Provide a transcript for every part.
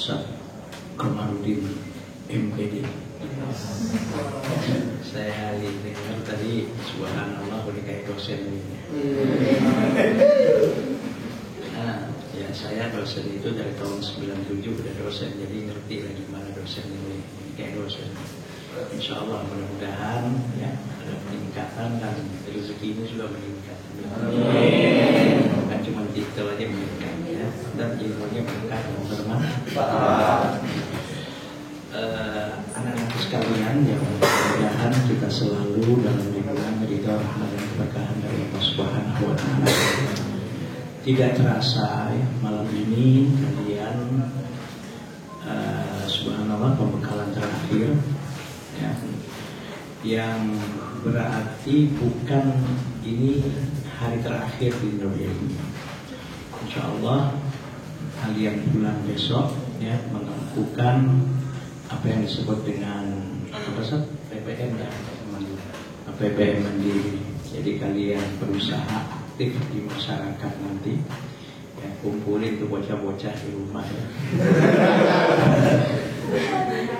Ustaz Kamarudin MPD. Saya dengar tadi subhanallah udah kayak dosen ini. Ya saya dosen itu dari tahun 97 udah dosen, jadi ngerti lah gimana dosen ini kayak dosen. Insya Allah mudah-mudahan ya ada peningkatan dan rezeki ini juga meningkat. Bukan cuma titel aja meningkat ya, dan ilmunya meningkat dan bermanfaat. Anak-anak sekalian yang mudah-mudahan kita selalu dalam lindungan ridha rahmat dan keberkahan dari Allah Subhanahu wa Ta'ala. Tidak terasa ya, malam ini kalian subhanallah pembekalan terakhir ya, yang berarti bukan ini hari terakhir di Nurul Ilmi. Insya Allah kalian pulang besok ya melakukan apa yang disebut dengan PPM ya, PPM mandiri. Jadi kalian berusaha aktif di masyarakat nanti ya, kumpulin tuh bocah-bocah di rumah ya.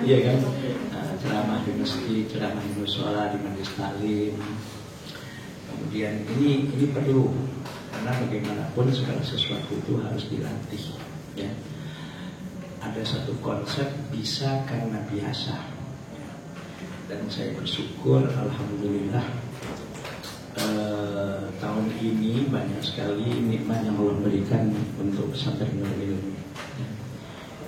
Iya kan, ceramah di masjid, ceramah di mushola, di majlis taklim. Kemudian ini perlu, karena bagaimanapun segala sesuatu itu harus dilatih ya. Ada satu konsep bisa karena biasa ya. Dan saya bersyukur alhamdulillah tahun ini banyak sekali nikmat yang Allah berikan untuk pesantren Nurul Ilmi.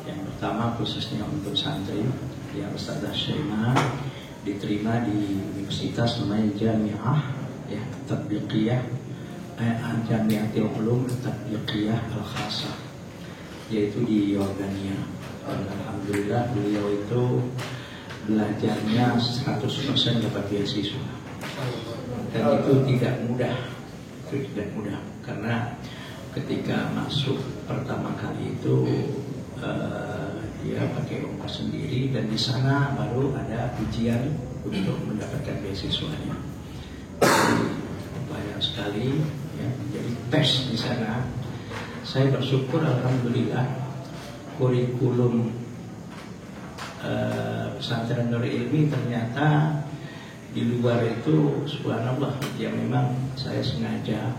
Yang pertama khususnya untuk santri yang Ustadzah Syaimah diterima di universitas namanya Jami'ah ya Tatbiqiyah Jami'atul Ulum Tatbiqiyah Al-Khasah, yaitu di Yordania. Dan alhamdulillah beliau itu belajarnya 100% dapat beasiswa. Dan itu tidak mudah, karena ketika masuk pertama kali itu dia pakai ongkos sendiri, dan di sana baru ada ujian untuk mendapatkan beasiswanya. Jadi banyak sekali ya, jadi tes di sana. Saya bersyukur alhamdulillah kurikulum pesantren Nurul Ilmi ternyata di luar itu subhanallah ya, memang saya sengaja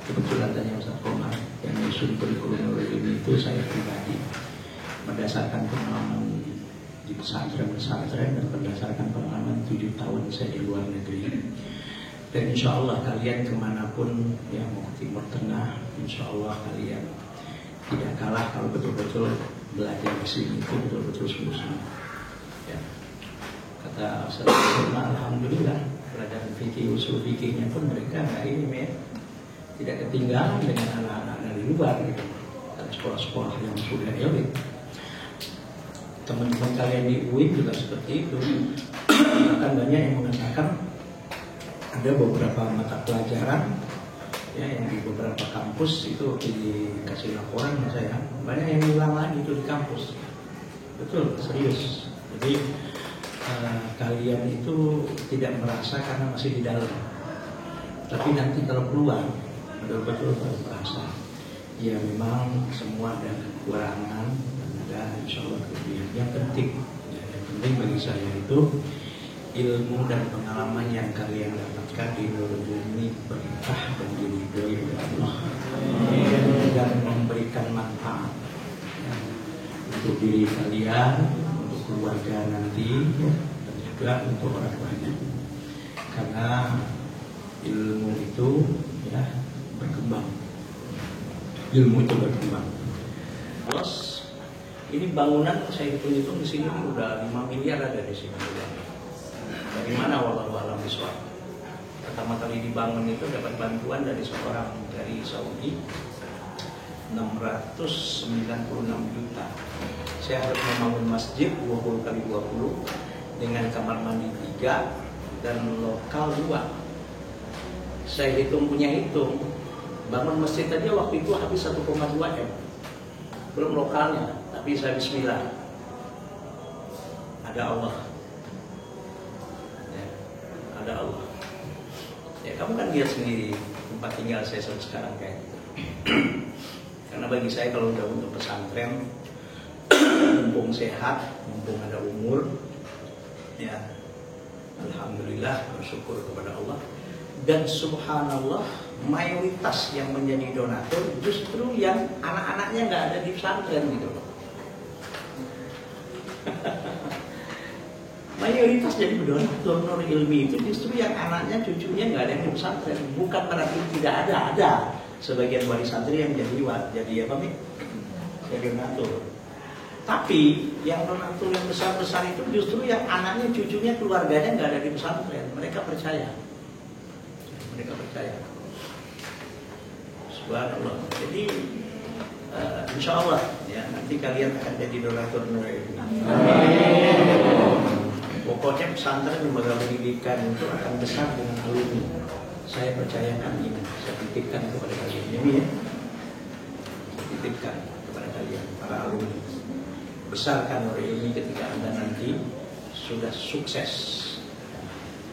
kebetulan tanya Ustaz Komar yang menyusun kurikulum Nurul Ilmi itu saya pribadi berdasarkan pengalaman di pesantren dan berdasarkan pengalaman 7 tahun saya di luar negeri. Dan insya Allah kalian kemanapun yang mau ke Timur Tengah, insya Allah kalian tidak kalah kalau betul-betul belajar di sini itu betul-betul sungguh-sungguh. Ya. Kata Ustaz alhamdulillah pelajaran fikih usul fikihnya pun mereka tidak ketinggalan dengan anak-anak dari luar gitu. Dan sekolah-sekolah yang sudah elit. Teman-teman kalian di UIN juga seperti itu. Bahkan banyak yang mengatakan ada beberapa mata pelajaran ya yang di beberapa kampus itu dikasih laporan sama saya, banyak yang ulang lagi itu di kampus. Betul, serius. Jadi kalian itu tidak merasa karena masih di dalam, tapi nanti kalau keluar betul-betul baru merasa ya memang semua ada kekurangan dan ada insya Allah kelebihan. Yang penting bagi saya itu ilmu dan pengalaman yang kalian dapatkan di Nurul Ilmi berkah dan diridhoi oleh Allah dan memberikan manfaat ya, untuk diri kalian, untuk keluarga nanti ya, dan juga untuk orang tuanya. Karena ilmu itu ya berkembang. Ilmu itu berkembang. Terus ini bangunan saya hitung-hitung di sini udah 5 miliar ada di sini. Bagaimana wallahu a'lam bishawab. Pertama kali dibangun itu dapat bantuan dari seorang dari Saudi 696 juta. Saya harus membangun masjid 20 kali 20 dengan kamar mandi 3 dan lokal 2. Saya punya hitung bangun masjid aja waktu itu habis 1,2 M. Belum lokalnya, tapi saya bismillah. Ada Allah. Ada Allah. Ya kamu kan lihat sendiri tempat tinggal saya sekarang kayak gitu. Karena bagi saya kalau udah untuk pesantren mumpung sehat, mumpung ada umur, ya alhamdulillah, bersyukur kepada Allah. Dan subhanallah, mayoritas yang menjadi donatur justru yang anak-anaknya nggak ada di pesantren gitu loh. Mayoritas jadi donatur nur ilmi itu justru yang anaknya, cucunya nggak ada yang di pesantren. Bukan berarti tidak ada sebagian wali santri yang jadi apa nih? Jadi donatur. Tapi yang donatur yang besar-besar itu justru yang anaknya, cucunya, keluarganya nggak ada di pesantren. Mereka percaya. Subhanallah. Jadi insya Allah ya nanti kalian akan jadi donatur nur ilmi. Pokoknya pesantren lembaga pendidikan itu akan besar dengan alumni. Saya percayakan ini, saya titipkan kepada kalian. Ini ya, saya titipkan kepada kalian para alumni. Besarkan nur ilmi ketika Anda nanti sudah sukses.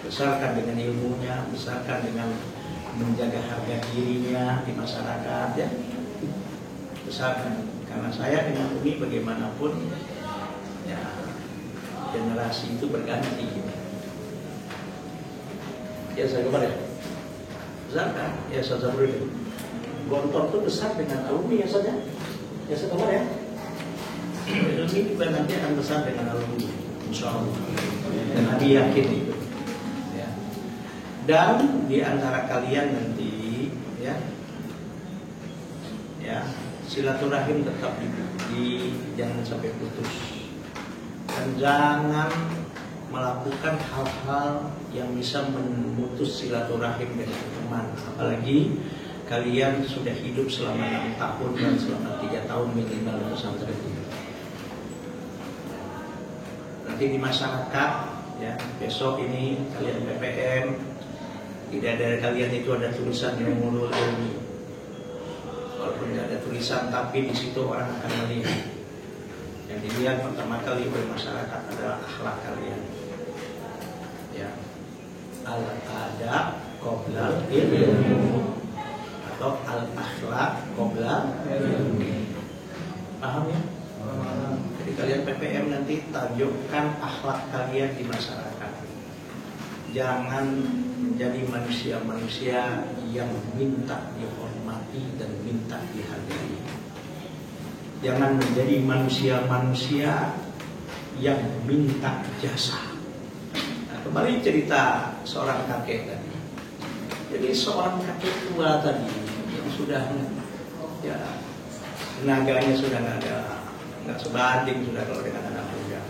Besarkan dengan ilmunya, besarkan dengan menjaga harga dirinya di masyarakat ya. Besarkan, karena saya dengan Umi bagaimanapun ya generasi itu berganti. Ya saya kemarin ya. Besarkan, ya saya beri. Gontor itu besar dengan alumni ya saja. Ya saya kemarin ya. Alumni juga nanti akan besar dengan alumni, insya Allah. Dan Nabi yakin itu. Dan di antara kalian nanti ya silaturahim tetap jangan sampai putus, dan jangan melakukan hal-hal yang bisa memutus silaturahim dengan teman, apalagi kalian sudah hidup selama 6 tahun dan selama 3 tahun minimal di pesantren ini. Nanti di masyarakat ya, besok ini kalian PPM, tidak dari kalian itu ada tulisan yang nurul ilmi. Walaupun tidak ada tulisan, tapi di situ orang akan melihat. Yang dilihat pertama kali oleh masyarakat adalah akhlak kalian. Ya, al-adab qoblal ilmi atau al-akhlak qoblal ilmi. Paham ya? Jadi kalian PPM nanti tajukkan akhlak kalian di masyarakat. Jangan menjadi manusia-manusia yang minta dihormati dan minta dihargai. Jangan menjadi manusia-manusia yang minta jasa. Nah, kembali cerita seorang kakek tadi. Jadi seorang kakek tua tadi yang sudah ya tenaganya sudah nggak sebanding sudah kalau dengan anak muda.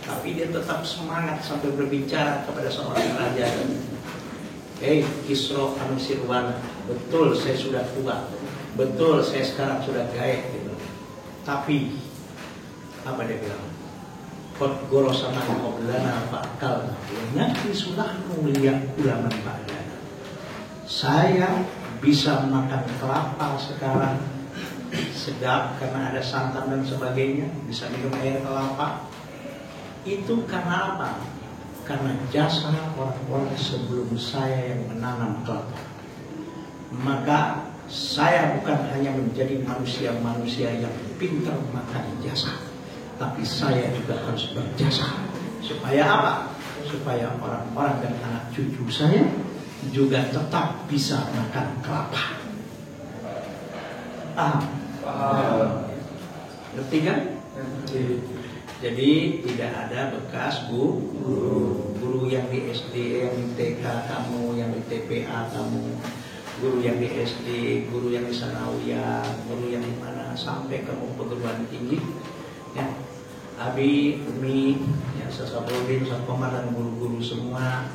Tapi dia tetap semangat sampai berbicara kepada seorang raja. Kisro Anusirwana, betul saya sudah tua, betul saya sekarang sudah gaek gitu. Tapi apa dia bilang? Kot gorosana qoblana fa'akal. Nanti sudah melihat ulama ba'dana. Saya bisa makan kelapa sekarang sedap karena ada santan dan sebagainya, bisa minum air kelapa. Itu karena apa? Karena jasa orang-orang sebelum saya yang menanam kelapa. Maka saya bukan hanya menjadi manusia-manusia yang pintar makan jasa, tapi saya juga harus berjasa. Supaya apa? Supaya orang-orang dan anak cucu saya juga tetap bisa makan kelapa. Ngerti kan? Jadi tidak ada bekas guru yang di SD, yang di TK kamu, yang di TPA kamu, guru yang di SD, guru yang di Sanawiyah, guru yang di mana, sampai kamu perguruan tinggi ya. Abi, Umi, ya Sasabudin, Sakomar dan guru-guru semua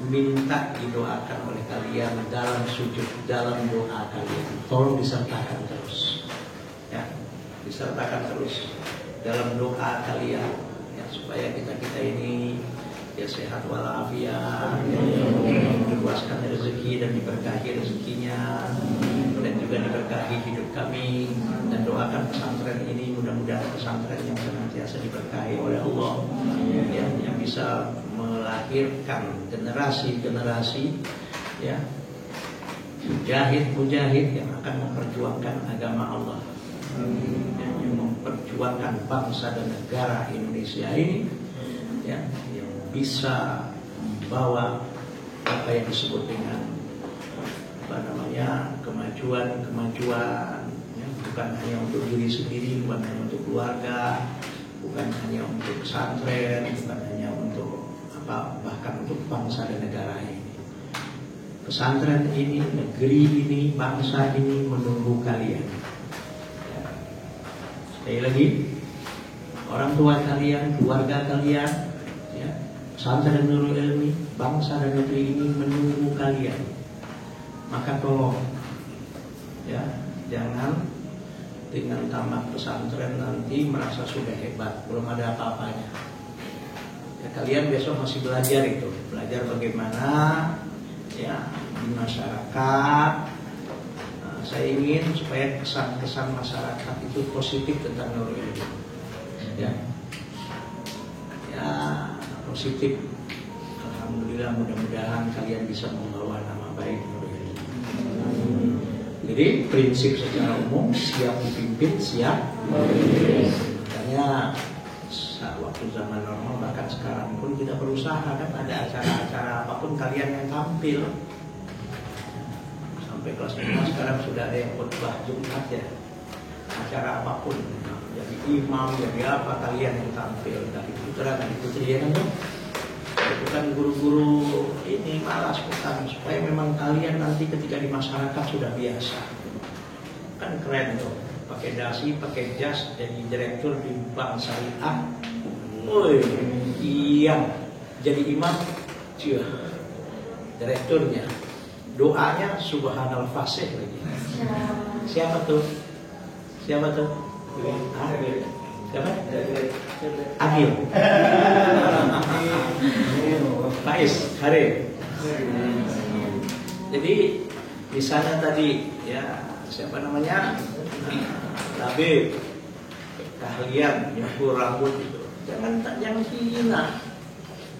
minta didoakan oleh kalian dalam sujud, dalam doa kalian. Tolong disertakan terus ya, disertakan terus dalam doa kalian ya, supaya kita ini ya sehat walafiat, ya, diluaskan rezeki dan diberkahi rezekinya, dan juga diberkahi hidup kami, dan doakan pesantren ini mudah-mudahan pesantren yang senantiasa diberkahi oleh Allah ya, yang bisa melahirkan generasi-generasi ya mujahid yang akan memperjuangkan agama Allah, yang memperjuangkan bangsa dan negara Indonesia ini, ya, yang bisa membawa apa yang disebut dengan kemajuan, ya, bukan hanya untuk diri sendiri, bukan hanya untuk keluarga, bukan hanya untuk pesantren, bukan hanya untuk bahkan untuk bangsa dan negara ini. Pesantren ini, negeri ini, bangsa ini menunggu kalian. Sekali lagi, orang tua kalian, keluarga kalian, ya, pesantren Nurul Ilmi, bangsa dan negeri ini menunggu kalian. Maka tolong, ya, jangan dengan tamat pesantren nanti merasa sudah hebat, belum ada apa-apanya. Ya, kalian besok masih belajar belajar bagaimana, ya, di masyarakat. Nah, saya ingin supaya kesan-kesan masyarakat itu positif tentang Nurul Ilmi, ya, positif. Alhamdulillah, mudah-mudahan kalian bisa membawa nama baik Nurul Ilmi. Jadi prinsip secara umum, siap dipimpin, siap memimpin. Makanya waktu zaman normal, bahkan sekarang pun kita berusaha, kan ada acara-acara apapun kalian yang tampil. Sampai kelas 5 sekarang sudah ada yang khutbah Jumat, ya, acara apapun, jadi imam, jadi apa, kalian yang tampil dari putra dan putri, ya kan? Bukan guru-guru ini malas, bukan, supaya memang kalian nanti ketika di masyarakat sudah biasa. Kan keren tuh, pakai dasi, pakai jas, jadi direktur di bank syariah. Woi, iya, jadi imam, cia, direkturnya, doanya subhanal fasih lagi. Siapa tuh? Siapa tuh? Siapa? Agil. Faiz, Hari. Jadi di sana tadi, ya, siapa namanya? Labib, keahlian, nyukur rambut itu. Jangan hina.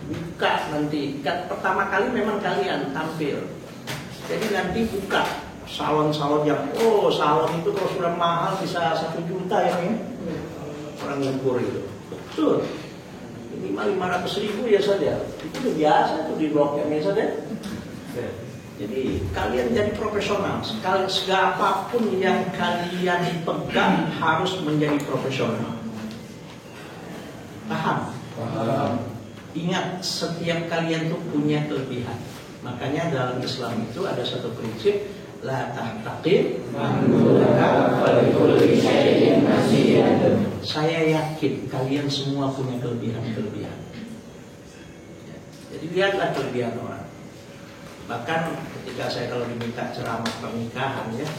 Buka nanti. Kan pertama kali memang kalian tampil. Jadi nanti buka salon-salon yang, salon itu kalau sudah mahal bisa 1 juta ya, orang nyukur itu. Betul. Minimal 500.000 ya saja. Itu udah biasa tuh di Blok M ya saja. Jadi kalian jadi profesional. Segala apapun yang kalian pegang harus menjadi profesional. Paham? Paham. Ingat, setiap kalian tuh punya kelebihan. Makanya dalam Islam itu ada satu prinsip, la tahtaqir saya yakin kalian semua punya kelebihan-kelebihan. Jadi lihatlah kelebihan orang. Bahkan ketika saya kalau diminta ceramah pernikahan, ya,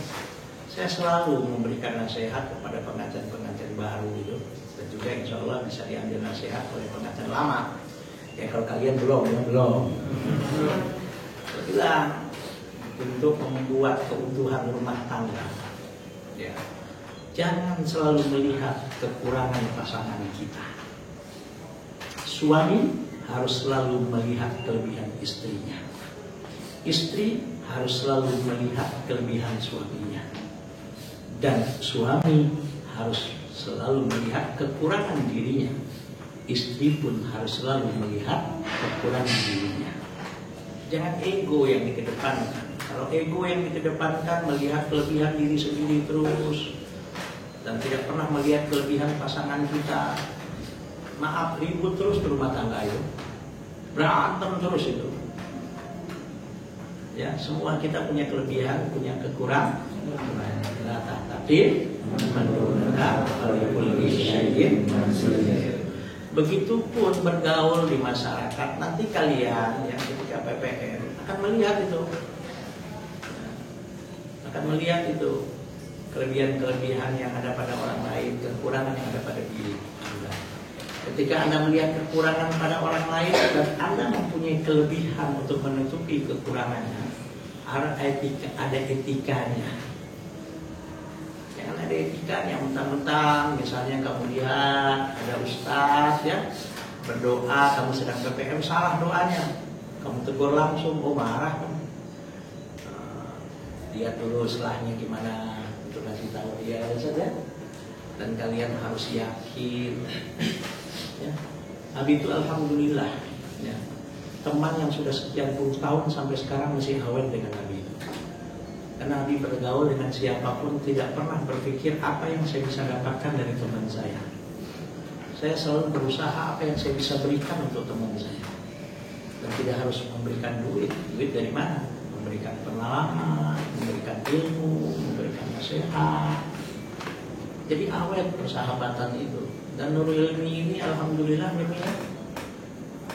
saya selalu memberikan nasihat kepada pengantin-pengantin baru itu, dan juga insya Allah bisa diambil nasihat oleh pengantin lama. Ya, kalau kalian belum, ya belum. Saya bilang, untuk membuat keutuhan rumah tangga, ya, jangan selalu melihat kekurangan pasangan kita. Suami harus selalu melihat kelebihan istrinya. Istri harus selalu melihat kelebihan suaminya. Dan suami harus selalu melihat kekurangan dirinya. Istri pun harus selalu melihat kekurangan dirinya. Jangan ego yang dikedepankan. Kalau ego yang dikedepankan, melihat kelebihan diri sendiri terus dan tidak pernah melihat kelebihan pasangan kita, maaf, ribut terus di rumah tangga itu, berantem terus itu. Ya, semua kita punya kelebihan, punya kekurangan. Tapi begitupun bergaul di masyarakat, nanti kalian yang ketika PPN akan melihat itu, kelebihan-kelebihan yang ada pada orang lain, kekurangan yang ada pada diri Anda. Ketika Anda melihat kekurangan pada orang lain dan Anda mempunyai kelebihan untuk menutupi kekurangannya, ada etikanya. Jangan ada etikanya mentang-mentang, misalnya kamu lihat ada ustaz, ya, berdoa, kamu sedang PPM, salah doanya, kamu tegur langsung, marah kan? Lihat dulu setelahnya gimana, untuk kasih tahu dia saja. dan kalian harus yakin. Ya. Nabi itu alhamdulillah, ya, teman yang sudah sekian puluh tahun sampai sekarang masih awet dengan Nabi itu. Karena Nabi bergaul dengan siapapun, tidak pernah berpikir apa yang saya bisa dapatkan dari teman saya. Saya selalu berusaha apa yang saya bisa berikan untuk teman saya. Dan tidak harus memberikan duit. Duit dari mana? Memberikan pengalaman, memberikan ilmu, memberikan nasihat. Jadi awet persahabatan itu. Dan Nurul Ilmi ini alhamdulillah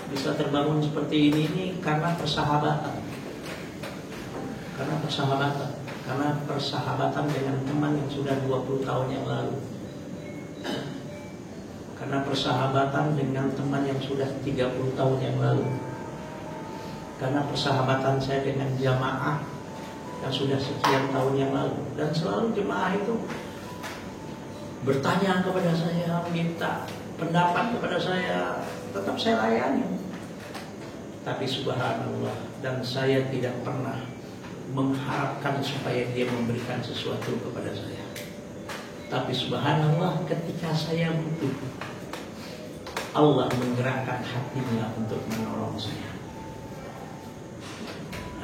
bisa terbangun seperti ini karena persahabatan. Karena persahabatan dengan teman yang sudah 20 tahun yang lalu. Karena persahabatan dengan teman yang sudah 30 tahun yang lalu. Karena persahabatan saya dengan jamaah yang sudah sekian tahun yang lalu. Dan selalu jemaah itu bertanya kepada saya, minta pendapat kepada saya, tetap saya layani. Tapi subhanallah, dan saya tidak pernah mengharapkan supaya dia memberikan sesuatu kepada saya. Tapi subhanallah, ketika saya butuh, Allah menggerakkan hatinya untuk menolong saya.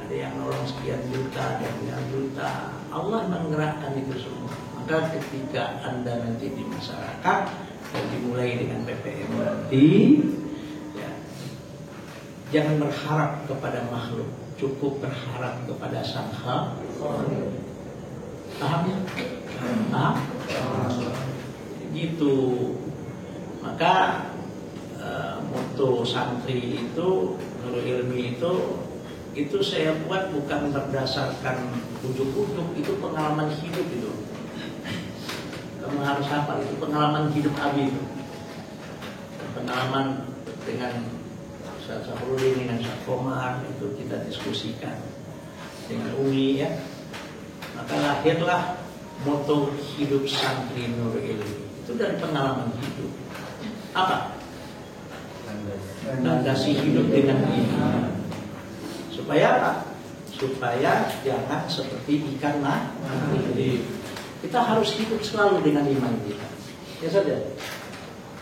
Ada yang nolong sekian juta, ada yang juta. Allah menggerakkan itu semua. Maka ketika Anda nanti di masyarakat, dan dimulai dengan PPM nanti, ya, jangan berharap kepada makhluk, cukup berharap kepada Sang Khaliq. Paham ya? Paham? Gitu. Maka moto santri itu, Nurul Ilmi itu saya buat bukan berdasarkan ujuk-ujuk, itu pengalaman hidup itu. Kamu harus hafal, itu pengalaman hidup Abi itu. Pengalaman dengan Ustaz Sahrudin, dengan Ustaz Komar, itu kita diskusikan dengan Umi ya. Maka lahirlah moto hidup santri Nurul Ilmi. Itu dari pengalaman hidup. Apa? Landasi hidup dengan iman. Supaya apa? Supaya jangan seperti ikan mati. Kita harus hidup selalu dengan iman kita. Ya saja.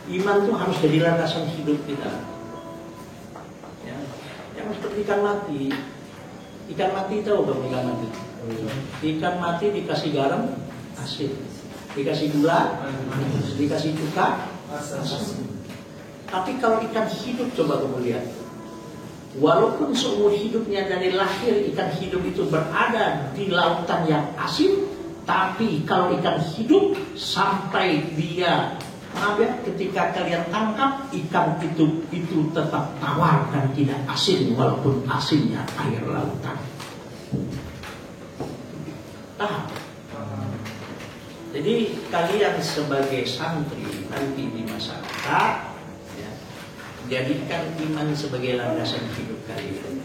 Iman itu harus jadi landasan hidup kita. Ya. Jangan seperti ikan mati. Ikan mati tahu kamu ikan mati? Ikan mati dikasih garam, asin. Dikasih gula, dikasih cuka, asam. Tapi kalau ikan hidup coba kamu lihat. Walaupun seumur hidupnya dari lahir ikan hidup itu berada di lautan yang asin, tapi kalau ikan hidup sampai dia, maaf ya, ketika kalian tangkap ikan itu tetap tawar dan tidak asin walaupun asinnya air lautan. Paham? Jadi kalian sebagai santri nanti di masyarakat, jadikan iman sebagai landasan hidup kalian.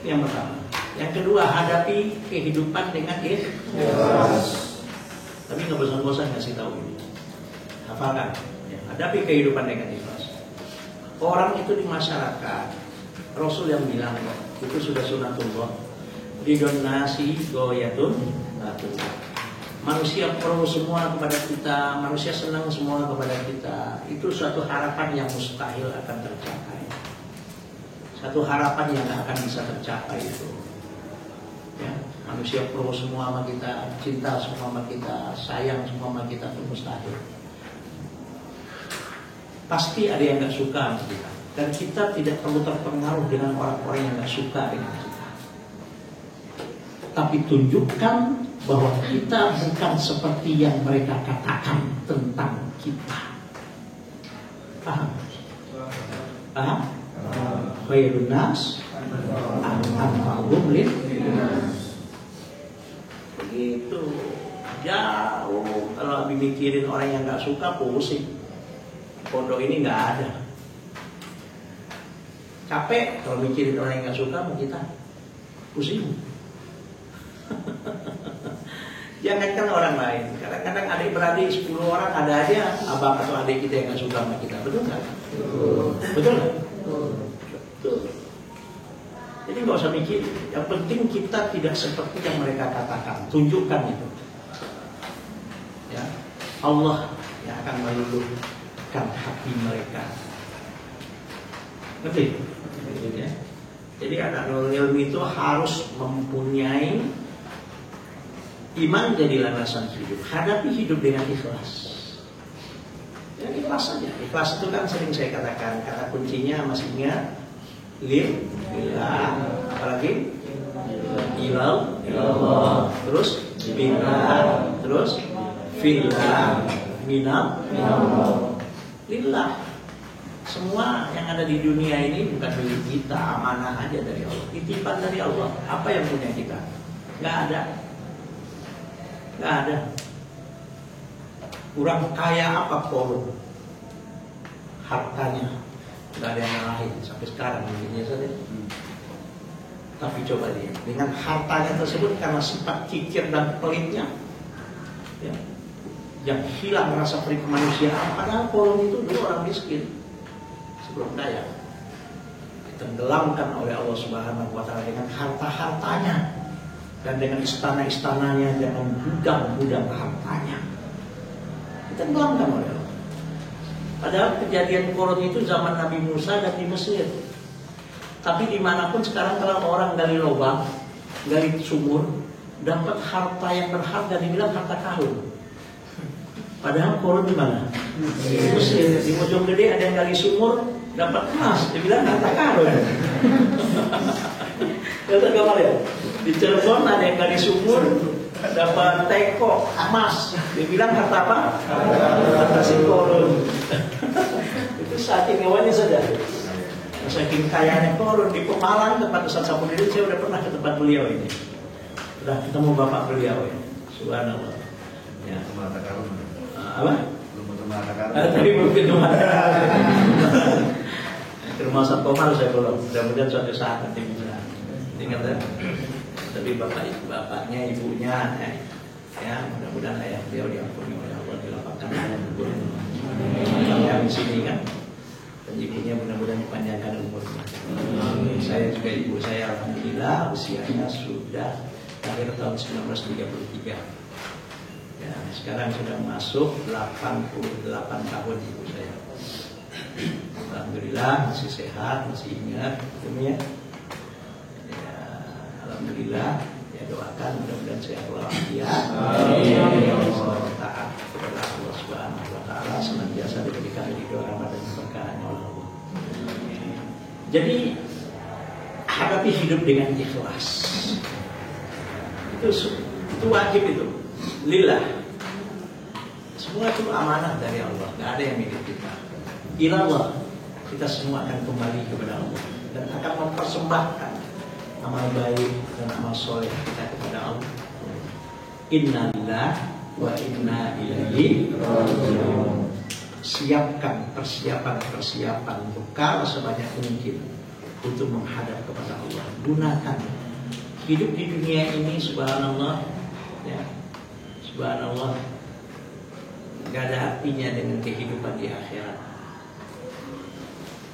Yang pertama. Yang kedua, hadapi kehidupan dengan ikhlas. Tapi nggak bosan-bosan ngasih tahu ini. Hafalkan. Ya, hadapi kehidupan dengan ikhlas. Orang itu di masyarakat, Rasul yang bilang itu sudah sunatullah. Didonasi goyatun natullah. Manusia pro semua kepada kita, manusia senang semua kepada kita. Itu suatu harapan yang mustahil akan tercapai. Satu harapan yang tidak akan bisa tercapai itu. Ya, manusia pro semua sama kita, cinta semua sama kita, sayang semua sama kita, itu mustahil. Pasti ada yang nggak suka sama kita. Dan kita tidak perlu terpengaruh dengan orang-orang yang nggak suka dengan kita. Tapi tunjukkan bahwa kita bukan seperti yang mereka katakan tentang kita. Paham? Paham? Khairun nas anfa'uhum linnas. Begitu. Jauh. Kalau Abi mikirin orang yang nggak suka, pusing. Pondok ini nggak ada. Capek kalau mikirin orang yang nggak suka sama kita. Pusing. Jangankan orang lain. Kadang-kadang adik-beradik 10 orang ada aja abang atau adik kita yang nggak suka sama kita. Betul nggak? Betul nggak? Betul. Jadi nggak usah mikir. Yang penting kita tidak seperti yang mereka katakan. Tunjukkan itu. Ya. Allah yang akan meluluhkan hati mereka. Ngerti? Ya. Jadi anak nurul ilmi itu harus mempunyai iman jadi landasan hidup. Hadapi hidup dengan ikhlas. Ya, ikhlas saja. Ikhlas itu kan sering saya katakan, kata kuncinya masih ingat? Lillah. Apalagi? Ilallah. Terus billah. Terus fillah. Minallah. Lillah. Semua yang ada di dunia ini bukan milik kita, amanah aja dari Allah, titipan dari Allah. Apa yang punya kita? Nggak ada. Nggak ada. Kurang kaya apa Korun? Hartanya nggak ada yang lain sampai sekarang begini saja. Tapi coba lihat, dengan hartanya tersebut karena sifat kikir dan pelitnya, ya, yang hilang rasa peri kemanusiaan. Padahal Korun itu dulu orang miskin sebelum kaya, ditenggelamkan oleh Allah Subhanahu wa Ta'ala dengan harta-hartanya dan dengan istana-istananya, dengan gudang-gudang hartanya, ditenggelamkan oleh Allah. Padahal kejadian Korun itu zaman Nabi Musa dan di Mesir. Tapi dimanapun sekarang kalau orang gali lubang, gali sumur, dapat harta yang berharga dibilang harta karun. Padahal Korun di mana? Di Mesir. Di Mojonggede ada yang gali sumur, dapat emas, dibilang harta karun. Lihat gambar ya. Di Cirebon ada yang gali sumur, dapat teko emas, dibilang harta apa? Harta si Korun. Itu saking hewannya saja. Saking kayanya Korun. Di Pemalang tempat Ustaz Sapuddin, saya udah pernah ke tempat beliau ini. Udah ketemu bapak beliau ini. Subhanallah. Ya, harta karun. Apa? Belum ketemu harta karun. Tadi belum ketemu harta karun. Ke rumah Ustaz Komar saya belum. Mudah-mudahan suatu saat nanti bisa. Ingat ya. Tapi bapaknya, ibunya, ya mudah-mudahan ayah beliau diampuni oleh Allah, dilapangkan kubur. Yang di sini kan, dan ibunya mudah-mudahan dipanjangkan umurnya. Saya juga ibu saya alhamdulillah usianya sudah akhir tahun 1933. Ya, sekarang sudah masuk 88 tahun ibu saya. Alhamdulillah masih sehat, masih ingat ya. Alhamdulillah, ya doakan mudah-mudahan sehat walafiat. Taat kepada Allah Subhanahu wa Ta'ala, senantiasa diberikan ridho rahmat dan keberkahan oleh Allah. Jadi hadapi hidup dengan ikhlas. Itu wajib itu. Lillah. Semua itu amanah dari Allah, nggak ada yang milik kita. Ilallah, kita semua akan kembali kepada Allah dan akan mempersembahkan amal baik dan amal soleh kita kepada Allah. Inna lillahi wa inna ilaihi raji'un. Siapkan persiapan bekal sebanyak mungkin untuk menghadap kepada Allah. Gunakan hidup di dunia ini, subhanallah, ya, subhanallah, gak ada artinya dengan kehidupan di akhirat.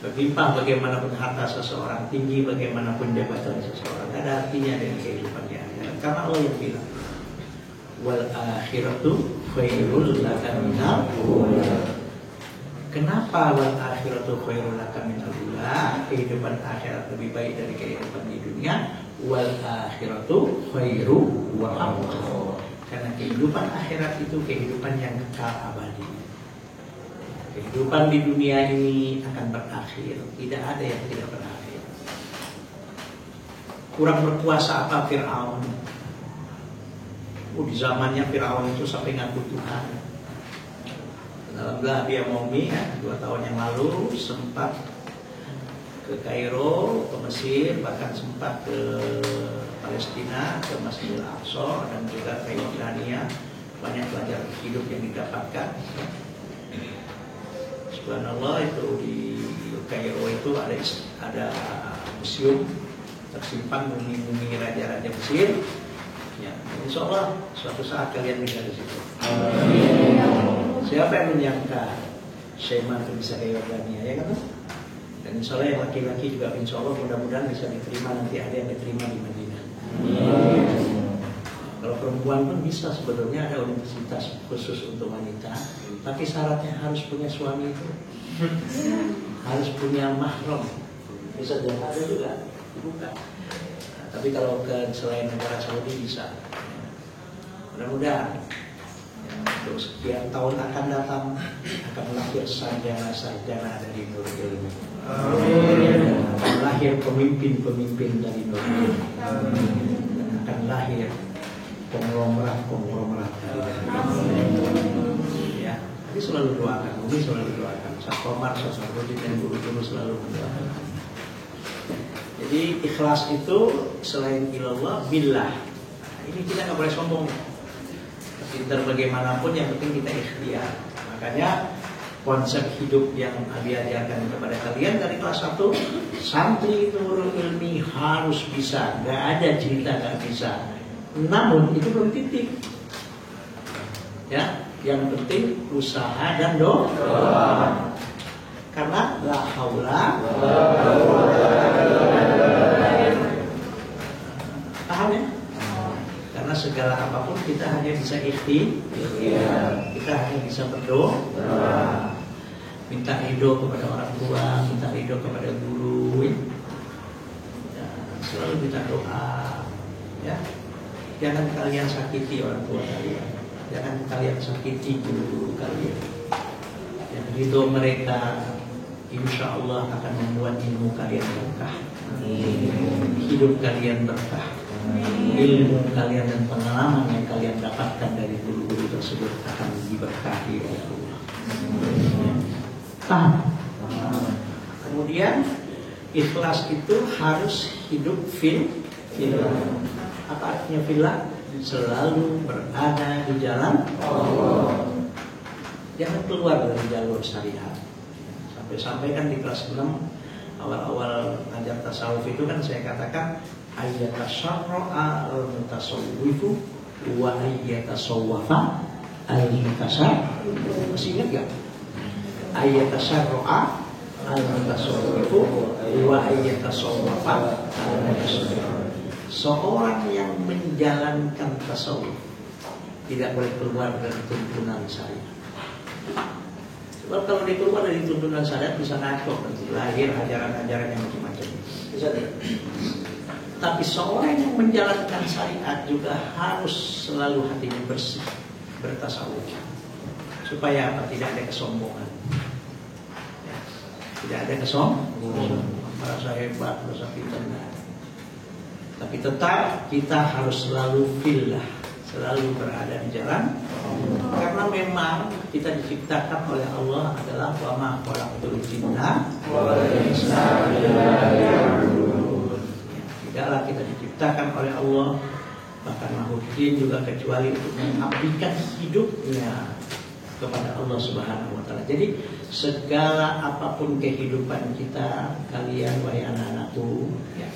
Berlimpah bagaimanapun harta seseorang, tinggi bagaimanapun jabatan seseorang, tidak ada artinya dengan kehidupan di akhirat. Karena Allah yang bilang, wal akhiratu khairul laka minal ula. Kenapa wal akhiratu khairul laka minal ula? Kehidupan akhirat lebih baik dari kehidupan di dunia. Wal akhiratu khairu wa abqa. Karena kehidupan akhirat itu kehidupan yang kekal abadi. Kehidupan di dunia ini akan berakhir, tidak ada yang tidak berakhir. Kurang berkuasa apa Fir'aun? Di zamannya Fir'aun itu sampai ngaku Tuhan. Alhamdulillah dia Momi, 2 tahun yang lalu sempat ke Kairo, ke Mesir, bahkan sempat ke Palestina, ke Masjidil Aqsa dan juga ke Yordania. Banyak pelajaran hidup yang didapatkan. Subhanallah, itu di Kairo itu ada museum tersimpan mumi-mumi raja-raja Mesir. Ya, insya Allah suatu saat kalian bisa di situ. Siapa yang menyangka Syema itu bisa ke Yordania, ya kan? Dan insya Allah yang laki-laki juga insya Allah mudah-mudahan bisa diterima, nanti ada yang diterima di Madinah. Kalau perempuan pun bisa sebetulnya ada universitas khusus untuk wanita, tapi syaratnya harus punya suami itu, harus punya mahram. Bisa ada juga, bukan. Nah, tapi kalau ke selain negara Saudi bisa. Mudah-mudahan untuk sekian tahun akan datang akan lahir sarjana-sarjana dari Nur Ilmi. Akan lahir pemimpin-pemimpin dari Nur Ilmi. Akan lahir konglomerat ya. Tapi selalu doakan, Umi selalu doakan. Sakomar, Sakomar dan guru-guru selalu mendoakan. Jadi ikhlas itu selain ilallah billah. Ini kita nggak boleh sombong. Pintar bagaimanapun yang penting kita ikhtiar. Makanya konsep hidup yang Abi ajarkan kepada kalian dari kelas 1, santri Nurul Ilmi harus bisa. Nggak ada cerita nggak bisa. Namun itu belum titik. Ya, yang penting usaha dan doa. Karena la haula paham ya? Karena segala apapun kita hanya bisa ikhtiar. Kita hanya bisa berdoa. Minta ridho kepada orang tua, minta ridho kepada guru. Ya, selalu minta doa. Ya. Jangan kalian sakiti orang tua kalian. Jangan kalian sakiti guru kalian. Yang ridho mereka insya Allah akan membuat ilmu kalian berkah. Hidup kalian berkah. Ilmu kalian dan pengalaman yang kalian dapatkan dari guru-guru tersebut akan diberkahi oleh Allah. Paham? Kemudian ikhlas itu harus hidup fillah. Apa artinya fillah? Selalu berada di jalan Allah. Jangan keluar dari jalur syariat. Sampai-sampai kan di kelas 6 awal-awal ngajar tasawuf itu kan saya katakan ayyatasarra'a al-mutasawwifu wa ayyatasawwafa al-mutasawwif. Masih ingat gak? Ayyatasarra'a al-mutasawwifu wa ayyatasawwafa al-mutasawwif. Seorang yang menjalankan tasawuf tidak boleh keluar dari tuntunan syariat. Sebab kalau dia keluar dari tuntunan syariat bisa ngaco nanti lahir ajaran-ajaran yang macam-macam. Bisa tidak? Tapi seorang yang menjalankan syariat juga harus selalu hatinya bersih, bertasawuf. Supaya apa? Tidak ada kesombongan. Ya. Tidak ada kesombongan. Merasa hebat, merasa pintar. Tapi tetap kita harus selalu fillah, selalu berada di jalan. Karena memang kita diciptakan oleh Allah adalah wa ma khalaqtul jinna wal insa illa liya'budun. Tidaklah kita diciptakan oleh Allah, bahkan makhluk jin juga kecuali untuk mengabdikan hidupnya kepada Allah Subhanahu wa taala. Jadi segala apapun kehidupan kita, kalian wahai anak-anakku, ya,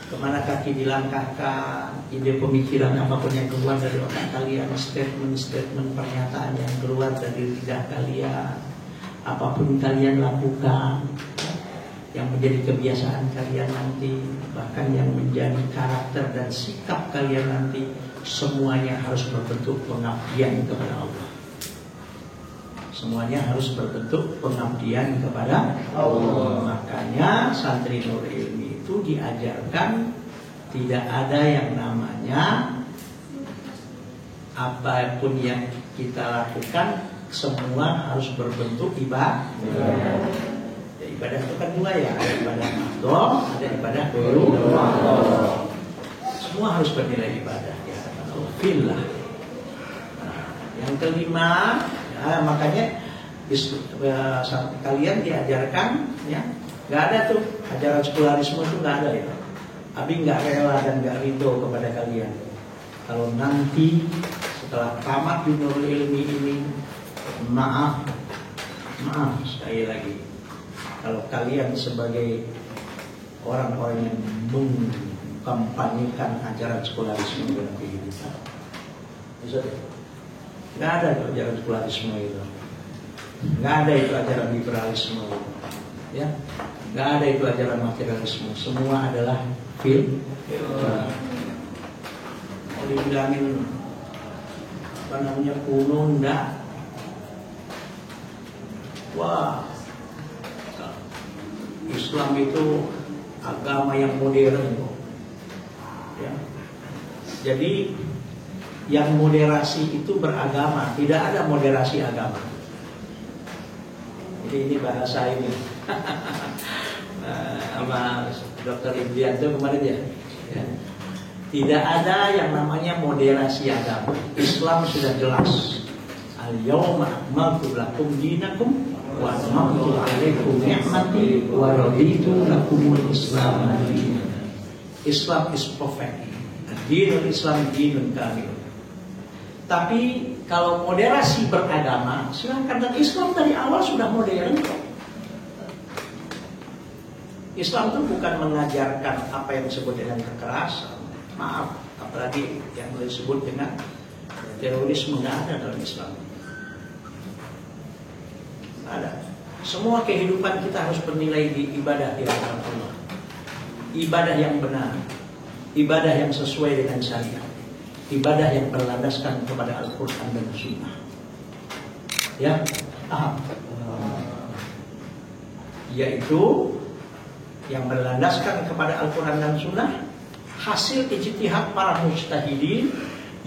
kemana kaki dilangkahkan, ide pemikiran apapun yang keluar dari otak kalian, statement-statement pernyataan yang keluar dari lidah kalian, apapun kalian lakukan, yang menjadi kebiasaan kalian nanti, bahkan yang menjadi karakter dan sikap kalian nanti, semuanya harus berbentuk pengabdian kepada Allah. Semuanya harus berbentuk pengabdian kepada Allah. Makanya santri Nur Ilmi itu diajarkan tidak ada yang namanya apapun yang kita lakukan semua harus berbentuk ibadah. Ya, ibadah itu kan dua ya, ada ibadah mahdoh, ada ibadah guru. Semua harus bernilai ibadah ya. Fillah. Nah, yang kelima, ya, makanya kalian diajarkan ya. Gak ada tuh ajaran sekularisme itu gak ada ya. Abi gak rela dan gak ridho kepada kalian kalau nanti setelah tamat di Nurul Ilmi ini, maaf sekali lagi, kalau kalian sebagai orang-orang yang mengkampanyekan ajaran sekularisme dalam kehidupan, bisa deh. Gak ada itu ajaran sekularisme itu. Gak ada itu ajaran liberalisme itu. Ya, nggak ada itu ajaran materialisme. Semua adalah dibilangin apa namanya kuno, enggak. Wah, Islam itu agama yang modern, ya. Jadi yang moderasi itu beragama, tidak ada moderasi agama. Jadi ini bahasa ini sama Dr. Indrianto kemarin ya. Tidak ada yang namanya moderasi agama. Islam sudah jelas. Al-yawma akmaltu lakum dinakum wa atmamtu alaikum ni'mati wa raditu lakumul Islam dinan. Islam is perfect. Dinul Islam dinun kamil. Tapi kalau moderasi beragama, silahkan. Dan Islam dari awal sudah modern kok. Islam itu bukan mengajarkan apa yang disebut dengan kekerasan. Maaf, apalagi yang disebut dengan terorisme, nggak ada dalam Islam. Nggak ada. Semua kehidupan kita harus bernilai di ibadah di hadapan Allah. Ibadah yang benar, ibadah yang sesuai dengan syariat, ibadah yang berlandaskan kepada Al-Quran dan Sunnah. Ya, paham? Yaitu yang berlandaskan kepada Al-Quran dan Sunnah, hasil ijtihad para mujtahidin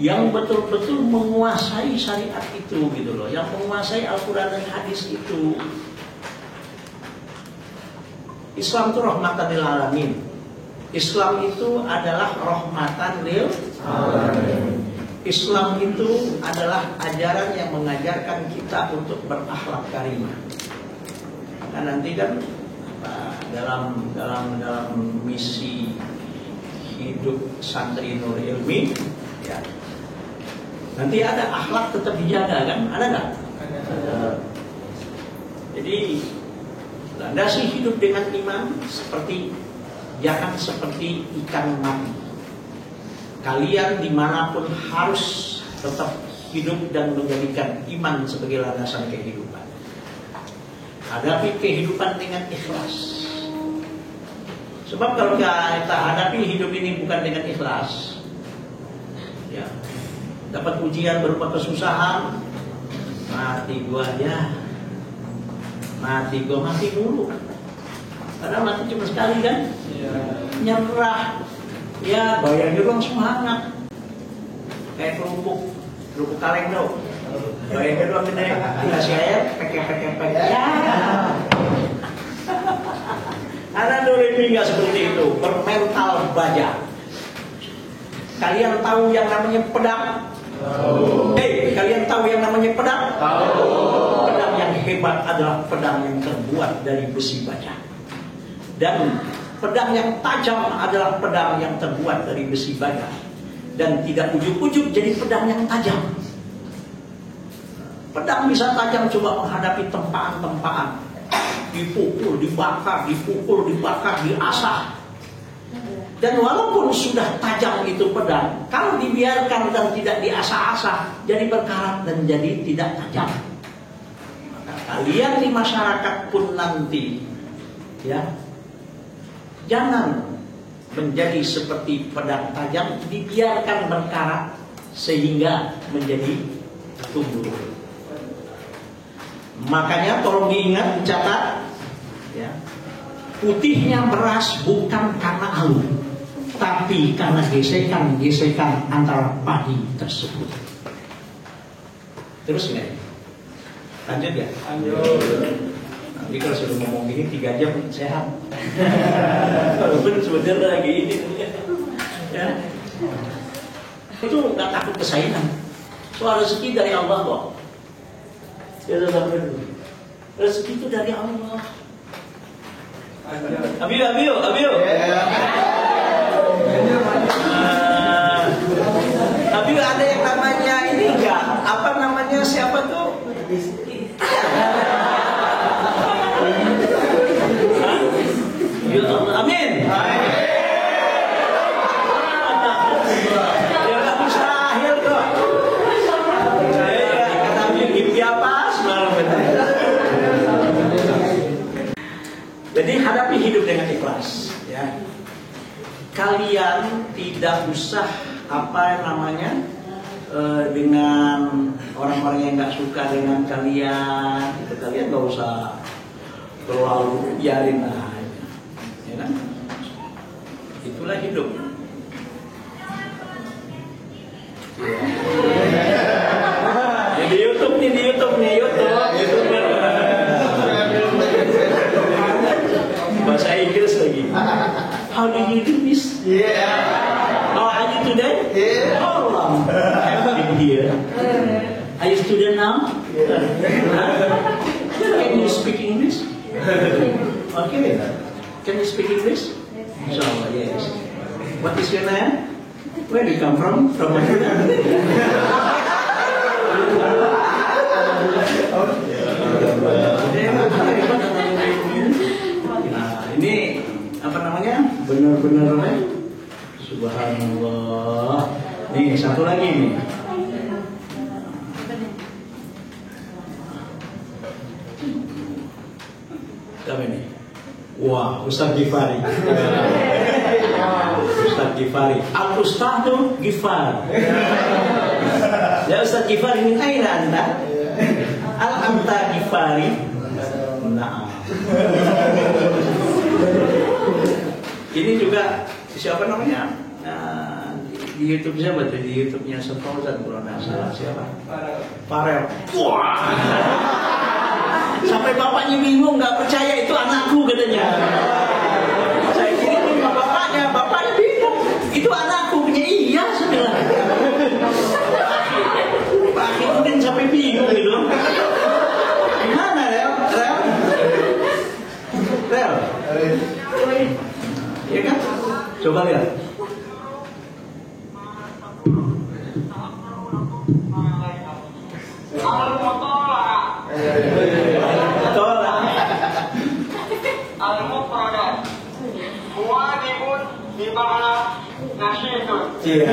yang betul-betul menguasai syariat itu, gitu loh, yang menguasai Al-Quran dan hadis itu. Islam itu rahmatan lil alamin. Islam itu adalah rahmatan lil alamin. Islam itu adalah ajaran yang mengajarkan kita untuk berakhlak karimah. Nah, nanti kan dalam misi hidup santri Nur Ilmi, ya, nanti ada akhlak tetap dijaga kan? Ada nggak? Jadi landasi hidup dengan iman jangan seperti ikan mati. Kalian dimanapun harus tetap hidup dan menjadikan iman sebagai landasan kehidupan. Hadapi kehidupan dengan ikhlas. Sebab kalau kita hadapi hidup ini bukan dengan ikhlas, ya, dapat ujian berupa kesusahan, mati gua aja, mati dulu. Karena mati cuma sekali kan, nyerah, ya bayarnya doang semangat, kayak kerupuk kaleng dong, bayarnya doang gede, dikasih air, pek. Ya. Anak Doremi nggak seperti itu, bermental baja. Kalian tahu yang namanya pedang? Tahu. Kalian tahu yang namanya pedang? Tahu. Pedang yang hebat adalah pedang yang terbuat dari besi baja. Dan pedang yang tajam adalah pedang yang terbuat dari besi baja. Dan tidak ujuk-ujuk jadi pedang yang tajam. Pedang bisa tajam coba menghadapi tempaan-tempaan. Dipukul, dibakar, diasah. Dan walaupun sudah tajam itu pedang, kalau dibiarkan dan tidak diasah-asah, jadi berkarat dan jadi tidak tajam. Maka kalian di masyarakat pun nanti, ya, jangan menjadi seperti pedang tajam, dibiarkan berkarat sehingga menjadi tumbuh. Makanya tolong diingat, dicatat, ya, putihnya beras bukan karena alu, tapi karena gesekan antara padi tersebut. Terus nggak? Lanjut ya? Lanjut. Nanti kalau sudah ngomong gini 3 jam sehat. Walaupun sebentar lagi ini, ya. Itu nggak takut kesayangan. Soal rezeki dari Allah kok. Ya, rezeki itu dari Allah. Abiyo. Abiyo ada yang namanya ini enggak? Apa namanya, siapa tuh? Ya Allah, amin. Ya nggak mustahil kok. Kata mimpi apa? Jadi hadapi hidup dengan ikhlas, ya. Kalian tidak usah apa namanya, dengan orang-orang yang nggak suka dengan kalian, itu kalian nggak usah terlalu biarin aja, ya kan? Itulah hidup. Ya, di YouTube nih, bahasa Inggris lagi. How do you do this? How are you today? How long have you been here? Are you student now? Can you speak English? Okay. Can you speak English? Inshallah, yes. What is your name? Where do you come from? From Madinah. Nah, ini apa namanya? Benar-benar subhanallah. Nih, satu lagi nih. Apa ini? Wah, Ustaz Gifari. Ustaz Gifari. Al-Ustadu Gifar. Ya Ustaz Gifari, min aina anda? Al-anta Gifari. Nah. Ini juga siapa namanya? Di YouTube siapa tuh? Di YouTube-nya Sefauzan kalau nggak salah siapa? Farel. Wah. Sampai bapaknya bingung, nggak percaya itu anakku katanya. Saya kirim ke bapaknya bingung. Itu anakku punya, iya sudah. Pak Akhirudin sampai bingung gitu. Gimana Rel? Iya kan? Coba lihat. Al-Mufradat wajibun bima'na nasyidun. Ya,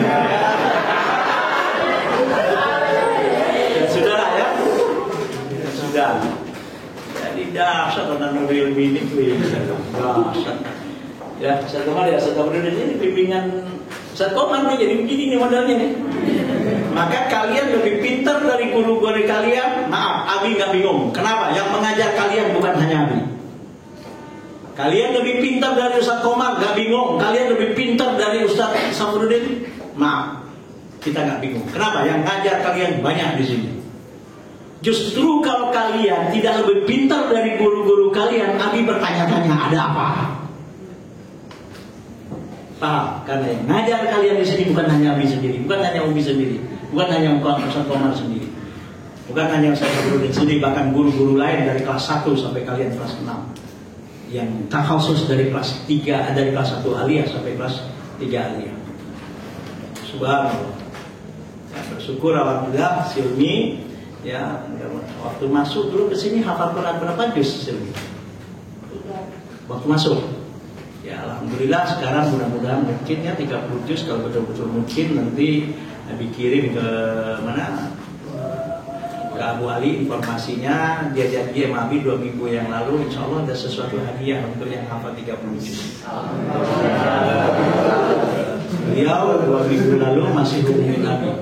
sudah lah ya. Sudah. Jadi dahsyat tentang Nurul ini, dahsyat. Ya, Ustaz Komar ini bimbingan Ustaz Komar nih, jadi begini nih modalnya nih. Maka kalian lebih pintar dari guru-guru kalian. Maaf, Abi nggak bingung. Kenapa? Yang mengajar kalian bukan hanya Abi. Kalian lebih pintar dari Ustaz Komar, nggak bingung. Kalian lebih pintar dari Ustaz Samududin. Maaf, kita nggak bingung. Kenapa? Yang ngajar kalian banyak di sini. Justru kalau kalian tidak lebih pintar dari guru-guru kalian, Abi bertanya-tanya ada apa? Paham? Karena yang ngajar kalian di sini bukan hanya Abi sendiri, bukan hanya Umi sendiri, bukan hanya Ustaz Komar sendiri, bukan hanya Ustaz Samududin sendiri, bahkan guru-guru lain dari kelas 1 sampai kalian kelas 6. Yang takhasus dari kelas 3, dari kelas 1 aliyah sampai kelas 3 aliyah. Subhanallah. Ya, bersyukur alhamdulillah Silmi ya, waktu masuk dulu ke sini hafal Quran berapa juz Silmi? Waktu masuk. Ya alhamdulillah sekarang mudah-mudahan mungkin ya 30 juz kalau betul-betul mungkin nanti Nabi kirim ke mana? Ke Abu Ali informasinya, dia janji sama Abi 2 minggu yang lalu insya Allah ada sesuatu hadiah untuk yang hafal 30 juz. Beliau 2 minggu lalu masih hubungin Abi,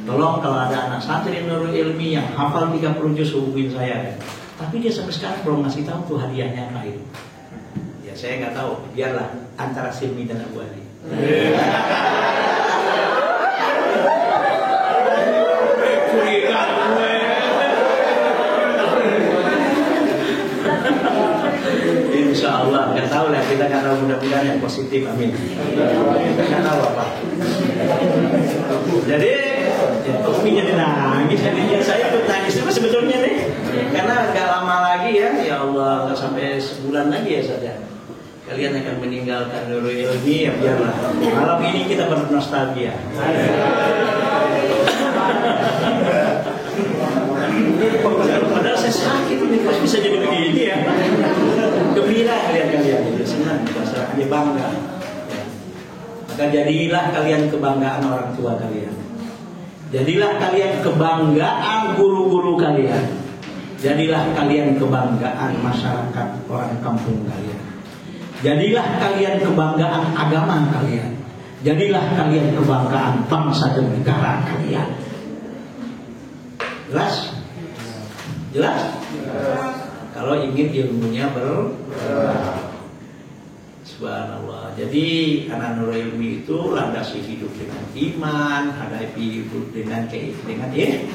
tolong kalau ada anak santri Nurul Ilmi yang hafal 30 juz hubungin saya. Tapi dia sampai sekarang belum ngasih tahu tuh hadiahnya apa itu. Ya saya nggak tahu, biarlah antara Silmi dan Abu Ali. Insya Allah, nggak tahu lah, kita nggak tahu, mudah-mudahan yang positif, amin. Kita nggak tahu apa. Jadi, ya, Umi jadi nangis, jadinya saya ikut nangis itu sebetulnya nih, karena nggak lama lagi ya Allah, nggak sampai sebulan lagi ya saja. Kalian akan meninggalkan Nurul Ilmi, ya biarlah. Malam ini kita bernostalgia. Padahal saya sakit ini, kok bisa jadi begini ya? Gembira kalian itu senang, masyarakat bangga. Ya. Maka jadilah kalian kebanggaan orang tua kalian. Jadilah kalian kebanggaan guru-guru kalian. Jadilah kalian kebanggaan masyarakat orang kampung kalian. Jadilah kalian kebanggaan agama kalian. Jadilah kalian kebanggaan bangsa dan negara kalian. Jelas? Jelas? Kalau ingin ilmunya subhanallah. Jadi anak Nurul Ilmi itu landasi hidup dengan iman, hadapi hidup dengan Yang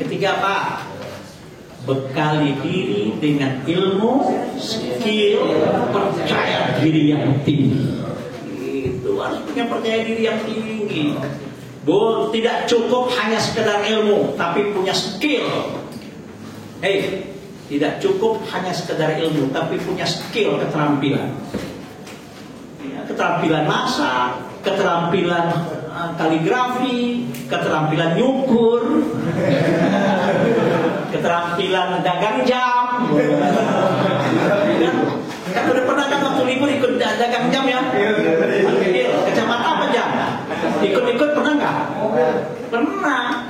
ketiga apa? Bekali diri dengan ilmu, skill, percaya diri yang tinggi. Itu harus punya percaya diri yang tinggi. Tidak cukup hanya sekedar ilmu, tapi punya skill. Tidak cukup hanya sekedar ilmu, tapi punya skill, keterampilan. Keterampilan masak, keterampilan kaligrafi, keterampilan nyukur, keterampilan dagang jam. Kan udah pernah kan waktu libur ikut dagang jam ya? Kecamatan apa jam? Ikut-ikut pernah nggak? Pernah.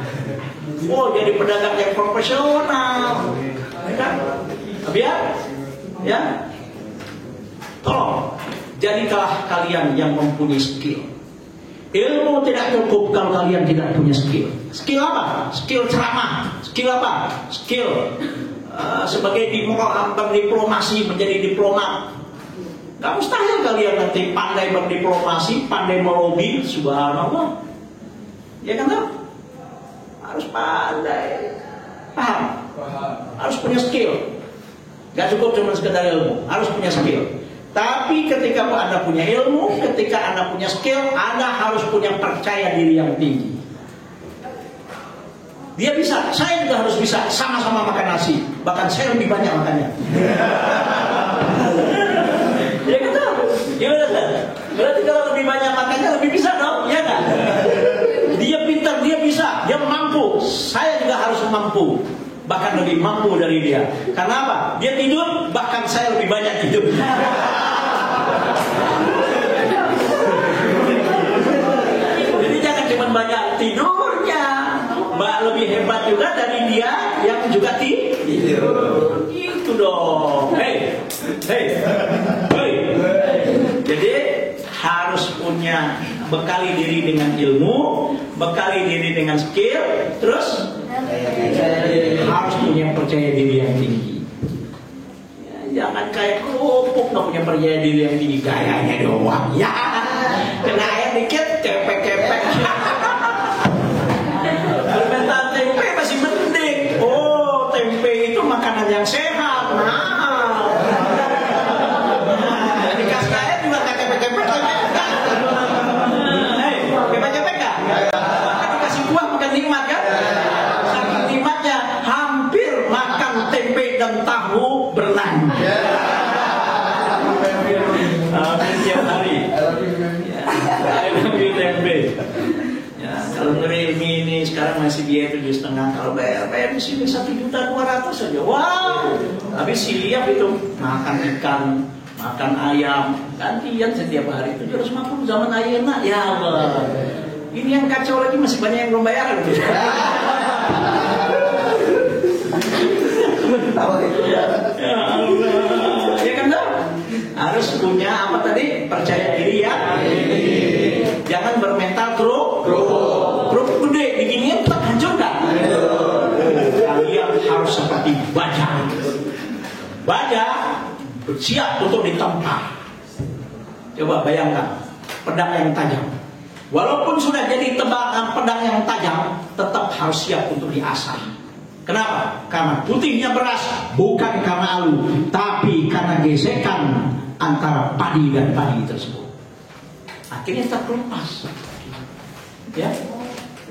Oh, jadi pedagang yang profesional, ya kan? Biar, ya. Tolong, jadilah kalian yang mempunyai skill. Ilmu tidak cukup kalau kalian tidak punya skill. Skill apa? Skill ceramah. Skill apa? Skill sebagai diplomasi, menjadi diplomat. Gak mustahil kalian nanti pandai berdiplomasi, pandai melobi, subhanallah. Ya kan? Harus pandai. Paham? Harus punya skill. Gak cukup cuma sekedar ilmu, harus punya skill. Tapi ketika Anda punya ilmu, ketika Anda punya skill, Anda harus punya percaya diri yang tinggi. Dia bisa, saya juga harus bisa, sama-sama makan nasi. Bahkan saya lebih banyak makannya. Ya kan? Gimana kan? Berarti kalau lebih banyak makannya lebih bisa dong, ya kan? Dia pintar, dia bisa, dia mampu. Saya juga harus mampu. Bahkan lebih mampu dari dia. Karena apa? Dia tidur, bahkan saya lebih banyak tidur. Jadi jangan cuma banyak tidurnya, lebih hebat juga dari dia yang juga tidur. Itu dong. Hey. Jadi harus punya bekali diri dengan ilmu, bekali diri dengan skill, terus harus punya percaya diri yang tinggi. Jangan kayak kerupuk nggak punya percaya diri yang tinggi, gayanya doang. Ya, kena air dikit, kepek-kepek. Permintaan tempe masih mending. Oh, tempe itu makanan yang sehat. Dikasih air juga nggak kepek-kepek lagi. Kepek-kepek nggak? Kan dikasih buah makan nikmat kan? Saking nikmatnya hampir makan tempe dan tahu berlanjut. Setiap hari. I love you tempe. Ya, kalau Nurimi ini sekarang masih dia 7,5, kalau bayar di sini 1.200.000 saja. Wow, habis siliap itu makan ikan, makan ayam, gantian setiap hari 750 zaman ayeuna. Ya Allah, ini yang kacau lagi masih banyak yang belum bayar. Ya Allah, ya kan dong? Harus punya apa tadi? Percaya diri ya. Jangan bermental kerupuk gede, diginiin tetap hancur kan? Kalian harus seperti baja siap untuk ditempa. Coba bayangkan pedang yang tajam. Walaupun sudah jadi pedang yang tajam, tetap harus siap untuk diasah. Kenapa? Karena putihnya beras bukan karena alu, tapi karena gesekan antara padi dan padi tersebut. Akhirnya terkelupas. Ya,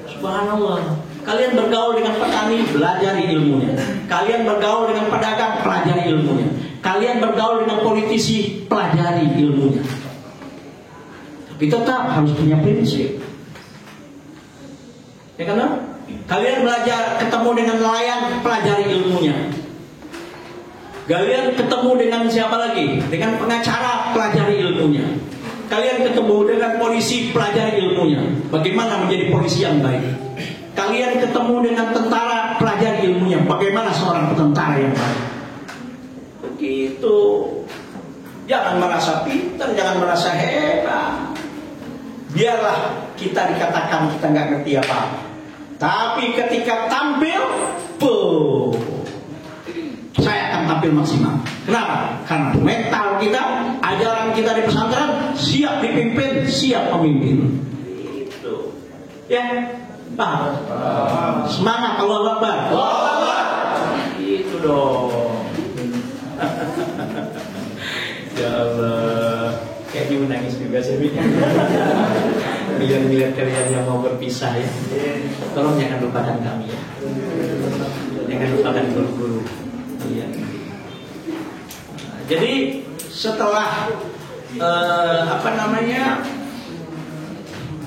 subhanallah. Kalian bergaul dengan petani, belajari ilmunya. Kalian bergaul dengan pedagang, pelajari ilmunya. Kalian bergaul dengan politisi, pelajari ilmunya. Tapi tetap harus punya prinsip. Ya kan? Kalian belajar ketemu dengan nelayan, pelajari ilmunya. Kalian ketemu dengan siapa lagi? Dengan pengacara, pelajari ilmunya. Kalian ketemu dengan polisi, pelajari ilmunya. Bagaimana menjadi polisi yang baik. Kalian ketemu dengan tentara, pelajari ilmunya. Bagaimana seorang tentara yang baik. Begitu. Jangan merasa pintar, jangan merasa hebat. biarlah kita dikatakan kita nggak ngerti apa-apa. Tapi ketika tampil, saya akan tampil maksimal. Kenapa? Karena mental kita, ajaran kita di pesantren siap dipimpin, siap memimpin. Itu, ya, paham? Semangat, Allahu Akbar. Itu dong. Ya Allah, kayaknya menangis juga sih. Miliar-miliar kalian yang mau berpisah ya, tolong jangan lupakan kami ya. Jangan lupakan guru-guru. Ya. Jadi setelah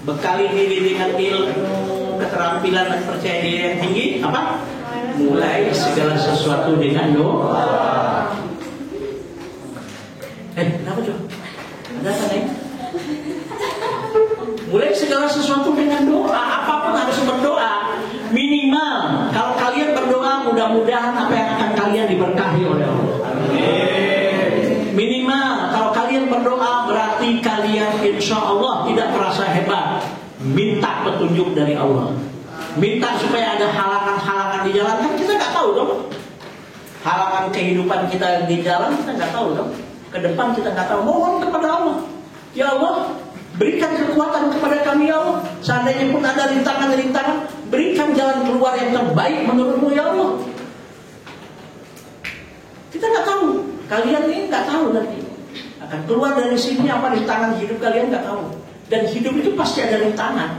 bekali diri dengan ilmu, keterampilan dan percaya diri yang tinggi, apa? Mulai segala sesuatu dengan doa. Kenapa coba? Ada apa nih? Mulai segala sesuatu dengan doa. Apapun harus berdoa. Minimal kalau kalian berdoa, mudah-mudahan apa yang akan kalian diberkahi oleh Allah. Minimal kalau kalian berdoa, berarti kalian insya Allah tidak merasa hebat. Minta petunjuk dari Allah. Minta supaya ada halangan-halangan di jalan. Kan kita nggak tahu dong. Halangan kehidupan kita di jalan kita nggak tahu dong. Ke depan kita nggak tahu. Mohon kepada Allah. Ya Allah, berikan kekuatan kepada kami ya Allah. Seandainya pun ada rintangan-rintangan, berikan jalan keluar yang terbaik menurutmu ya Allah. Kita nggak tahu. Kalian ini nggak tahu nanti akan keluar dari sini apa rintangan hidup kalian nggak tahu. Dan hidup itu pasti ada rintangan.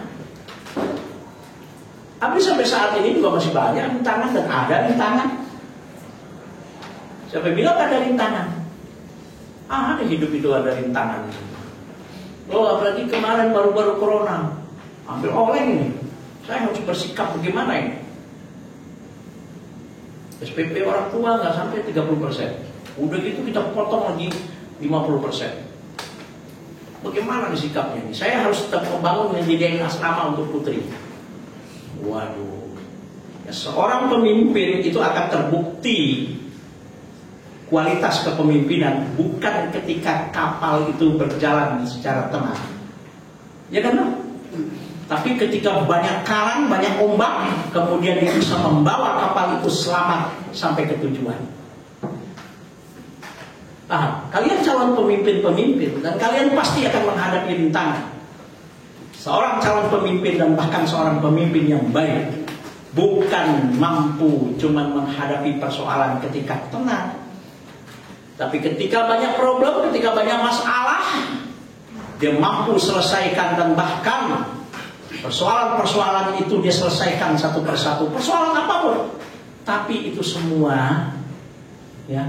Tapi sampai saat ini juga masih banyak rintangan dan ada rintangan. Siapa bilang ada rintangan? Ada hidup itu ada rintangan. Oh, apalagi kemarin baru-baru corona, ambil oleng ini. Saya harus bersikap bagaimana ini? SPP orang tua nggak sampai 30%. Udah gitu kita potong lagi 50%. Bagaimana nih sikapnya ini? Saya harus tetap membangun menjadikan asrama untuk putri. Waduh. Ya, seorang pemimpin itu akan terbukti kualitas kepemimpinan bukan ketika kapal itu berjalan secara tenang, ya kan? Tapi ketika banyak karang, banyak ombak, kemudian dia bisa membawa kapal itu selamat sampai ke tujuan. Kalian calon pemimpin-pemimpin dan kalian pasti akan menghadapi rintangan. Seorang calon pemimpin dan bahkan seorang pemimpin yang baik bukan mampu cuma menghadapi persoalan ketika tenang. Tapi ketika banyak problem, ketika banyak masalah, dia mampu selesaikan dan bahkan persoalan-persoalan itu dia selesaikan satu persatu. Persoalan apapun. Tapi itu semua, ya,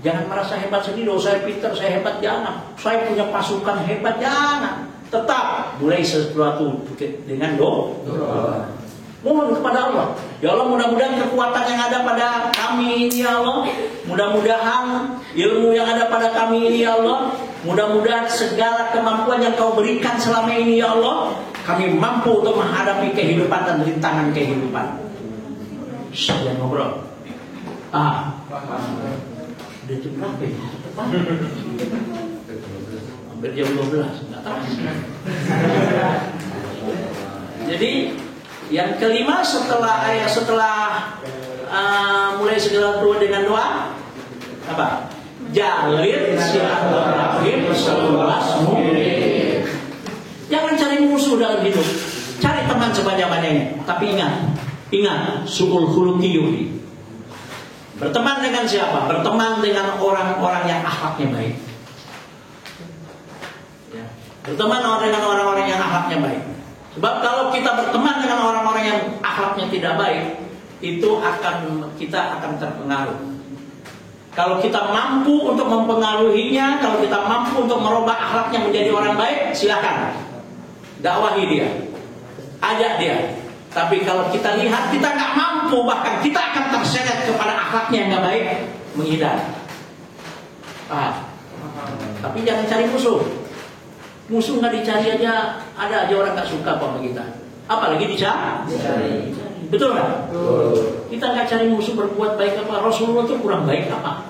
jangan merasa hebat sendiri. Oh, saya pintar, saya hebat, jangan. Saya punya pasukan hebat, jangan. Tetap mulai sesuatu dengan doa. Mohon kepada Allah. Ya Allah, mudah-mudahan kekuatan yang ada pada kami ini ya Allah, mudah-mudahan ilmu yang ada pada kami ini ya Allah, mudah-mudahan segala kemampuan yang Kau berikan selama ini ya Allah, kami mampu untuk menghadapi kehidupan dan rintangan kehidupan. Jangan ngobrol. Udah jam berapa ya? Hampir jam 12. Nggak tahu. Jadi yang kelima setelah mulai segala keluar dengan doa, apa? Jalin silaturahim seluas mungkin. Jangan cari musuh dalam hidup, cari teman sebanyak-banyaknya. Tapi ingat, su'ul khuluqiyuhi. Berteman dengan siapa? Berteman dengan orang-orang yang akhlaknya baik. Ya. Berteman dengan orang-orang yang akhlaknya baik. Sebab kalau kita berteman dengan orang-orang yang akhlaknya tidak baik, kita akan terpengaruh. Kalau kita mampu untuk mempengaruhinya, kalau kita mampu untuk merubah akhlaknya menjadi orang baik, silakan dakwahi dia, ajak dia. Tapi kalau kita lihat kita nggak mampu, bahkan kita akan terseret kepada akhlaknya yang nggak baik, menghindar. Tapi jangan cari musuh. Musuh nggak dicari aja, ada aja orang nggak suka sama kita. Apalagi dicari. Betul nggak? Kita nggak cari musuh berbuat baik apa? Rasulullah itu kurang baik apa?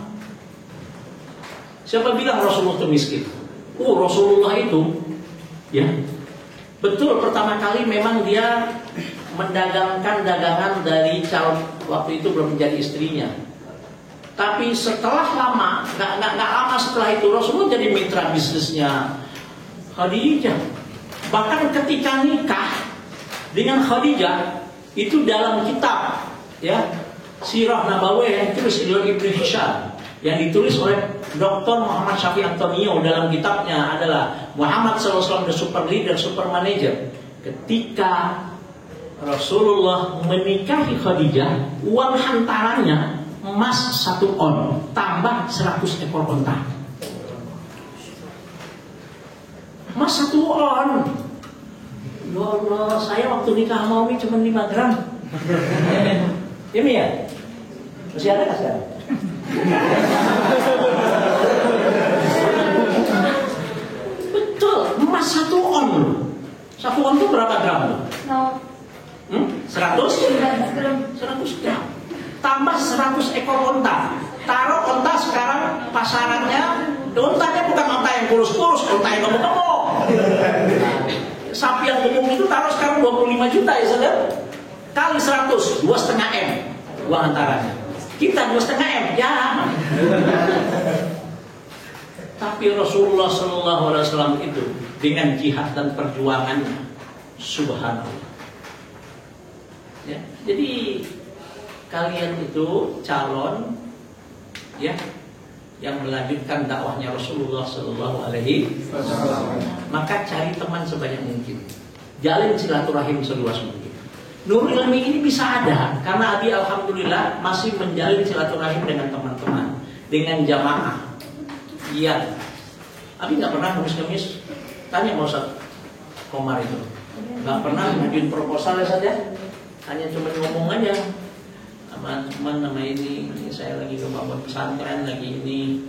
Siapa bilang Rasulullah itu miskin? Rasulullah itu, ya, Betul, pertama kali memang dia mendagangkan dagangan dari calon, waktu itu belum menjadi istrinya. Tapi setelah lama, nggak lama setelah itu Rasulullah jadi mitra bisnisnya Khadijah. Bahkan ketika nikah dengan Khadijah itu dalam kitab ya Sirah Nabawiyah yang ditulis oleh Ibnu Hisham, yang ditulis oleh Dr. Muhammad Syafi Antonio dalam kitabnya adalah Muhammad SAW the Super Leader, Super Manager. Ketika Rasulullah menikahi Khadijah, uang hantarannya emas 1 on tambah 100 ekor unta. Emas 1 on. Ya Allah, saya waktu nikah sama Umi cuma 5 gram. Ini ya? Masih ada nggak sekarang? Betul, emas 1 on. 1 on itu berapa gram? 100 gram. Tambah 100 ekor unta. Taruh unta sekarang pasarannya, untanya bukan unta yang kurus-kurus, unta yang gemuk-gemuk. Sapi yang gemuk itu taruh sekarang 25 juta ya saudara. Kali 100, 2,5 M uang hantarannya. Kita 2,5 M, ya. Tapi Rasulullah SAW itu dengan jihad dan perjuangannya, subhanallah. Ya, jadi kalian itu calon ya yang melanjutkan dakwahnya Rasulullah Sallallahu Alaihi Wasallam, maka cari teman sebanyak mungkin, jalin silaturahim seluas mungkin. Nurul Ilmi ini bisa ada karena Abi alhamdulillah masih menjalin silaturahim dengan teman-teman, dengan jamaah. Iya, Abi nggak pernah ngemis-ngemis. Tanya mau Ustaz Komar itu, nggak pernah ngajuin proposal saja, hanya cuma ngomong aja. Teman-teman nama ini saya lagi membangun pesantren lagi ini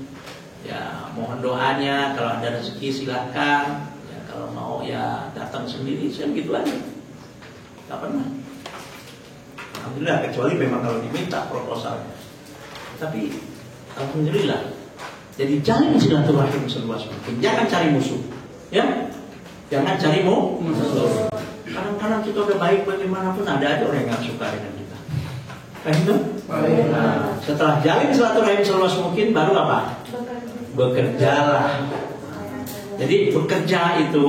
ya, mohon doanya, kalau ada rezeki silakan ya, kalau mau ya datang sendiri, saya gitu aja, nggak pernah. Alhamdulillah, kecuali memang kalau diminta proposal. Tapi alhamdulillah, jadi jalin silaturahim seluas mungkin, jangan cari musuh ya, jangan cari musuh. Kadang-kadang kita udah baik bagaimanapun ada aja orang yang nggak suka dengan kita. Itu. Nah, setelah jalin silaturahim seluas mungkin, baru apa? Bekerjalah. Jadi bekerja itu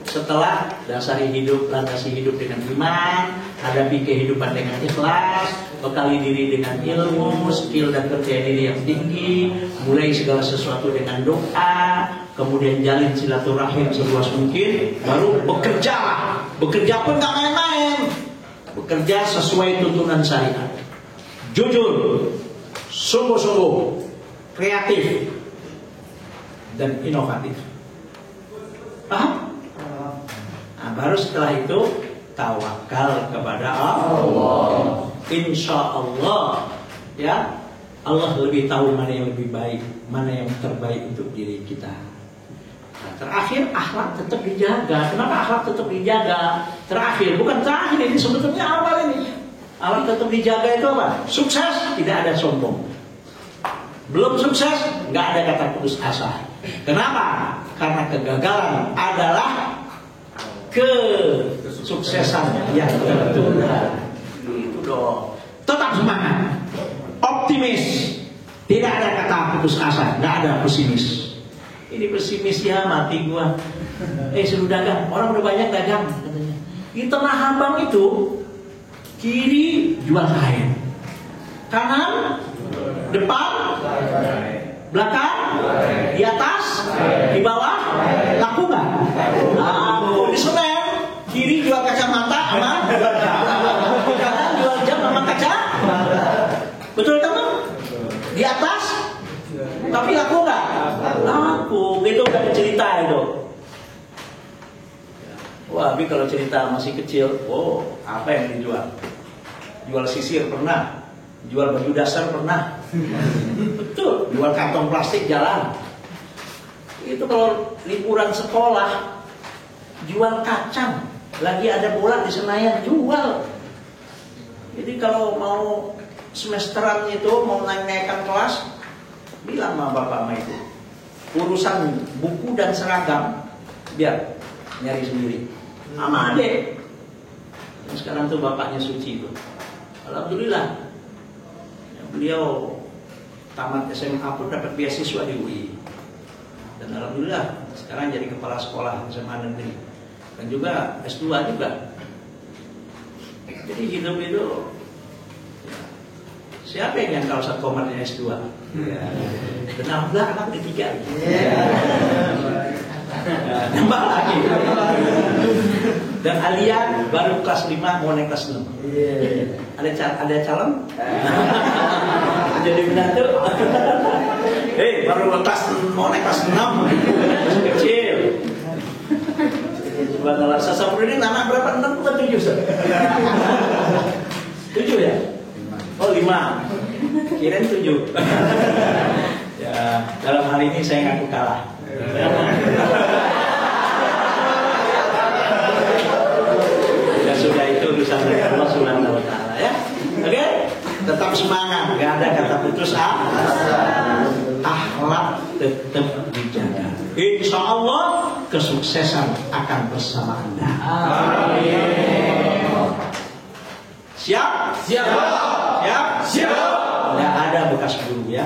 setelah dasari hidup, landasi hidup dengan iman, hadapi kehidupan dengan ikhlas, bekali diri dengan ilmu, skill dan kerja diri yang tinggi, mulai segala sesuatu dengan doa, kemudian jalin silaturahim seluas mungkin, baru bekerjalah. Bekerja pun gak main-main. Bekerja sesuai tuntunan syariat, jujur, sungguh-sungguh, kreatif, dan inovatif. Paham? Nah, baru setelah itu tawakal kepada Allah. Insya Allah, ya Allah lebih tahu mana yang lebih baik, mana yang terbaik untuk diri kita. Nah, terakhir akhlak tetap dijaga. Kenapa akhlak tetap dijaga? Terakhir, bukan terakhir, ini sebetulnya awal ini. Akhlak tetap dijaga itu apa? Sukses, tidak ada sombong. Belum sukses, nggak ada kata putus asa. Kenapa? Karena kegagalan adalah kesuksesan yang tertunda. Itu dong. Tetap semangat, optimis. Tidak ada kata putus asa, nggak ada pesimis. Ini pesimis ya, mati gua. Suruh dagang, orang udah banyak dagang katanya. Di tengah Habang itu, kiri jual kain, kanan, depan, belakang, di atas, di bawah, laku nggak? Laku. Di Senen, kiri jual kacamata sama kanan jual jam sama kaca. Betul teman? Di atas, tapi laku nggak? Laku. Itu udah cerita itu. Wah, tapi kalau cerita masih kecil, apa yang dijual? Jual sisir pernah, jual baju dasar pernah. Betul, jual kantong plastik jalan. Itu kalau liburan sekolah, jual kacang. Lagi ada bola di Senayan, jual. Jadi kalau mau semesteran itu, mau naik-naikkan kelas, bilang sama bapak sama ibu, urusan buku dan seragam biar nyari sendiri. sama adik. Dan sekarang tuh bapaknya suci itu. Alhamdulillah. Beliau tamat SMA pun dapat beasiswa di UI. Dan alhamdulillah sekarang jadi kepala sekolah SMA negeri. Dan juga S2 juga. Jadi hidup itu siapa yang nyangka Ustaz Komarnya S2? Dan alhamdulillah anak ketiga. Nambah lagi. Dan Alian baru kelas 5 mau naik kelas 6. Ada calon? Jadi menantu. Baru kelas mau naik kelas 6. Masih kecil. Subhanallah. Sasapuri ini anak berapa? 6 atau 7? 7 ya? Oh 5. Kirain 7. Ya, dalam hal ini saya ngaku kalah. Ya sudah, itu urusan dari Allah Subhanahu wa taala ya. Oke? Tetap semangat, enggak ada kata putus asa. Akhlak tetap dijaga. Insya Allah kesuksesan akan bersama Anda. Amin. Siap? Siap. Siap? Siap. Tidak ada bekas guru ya.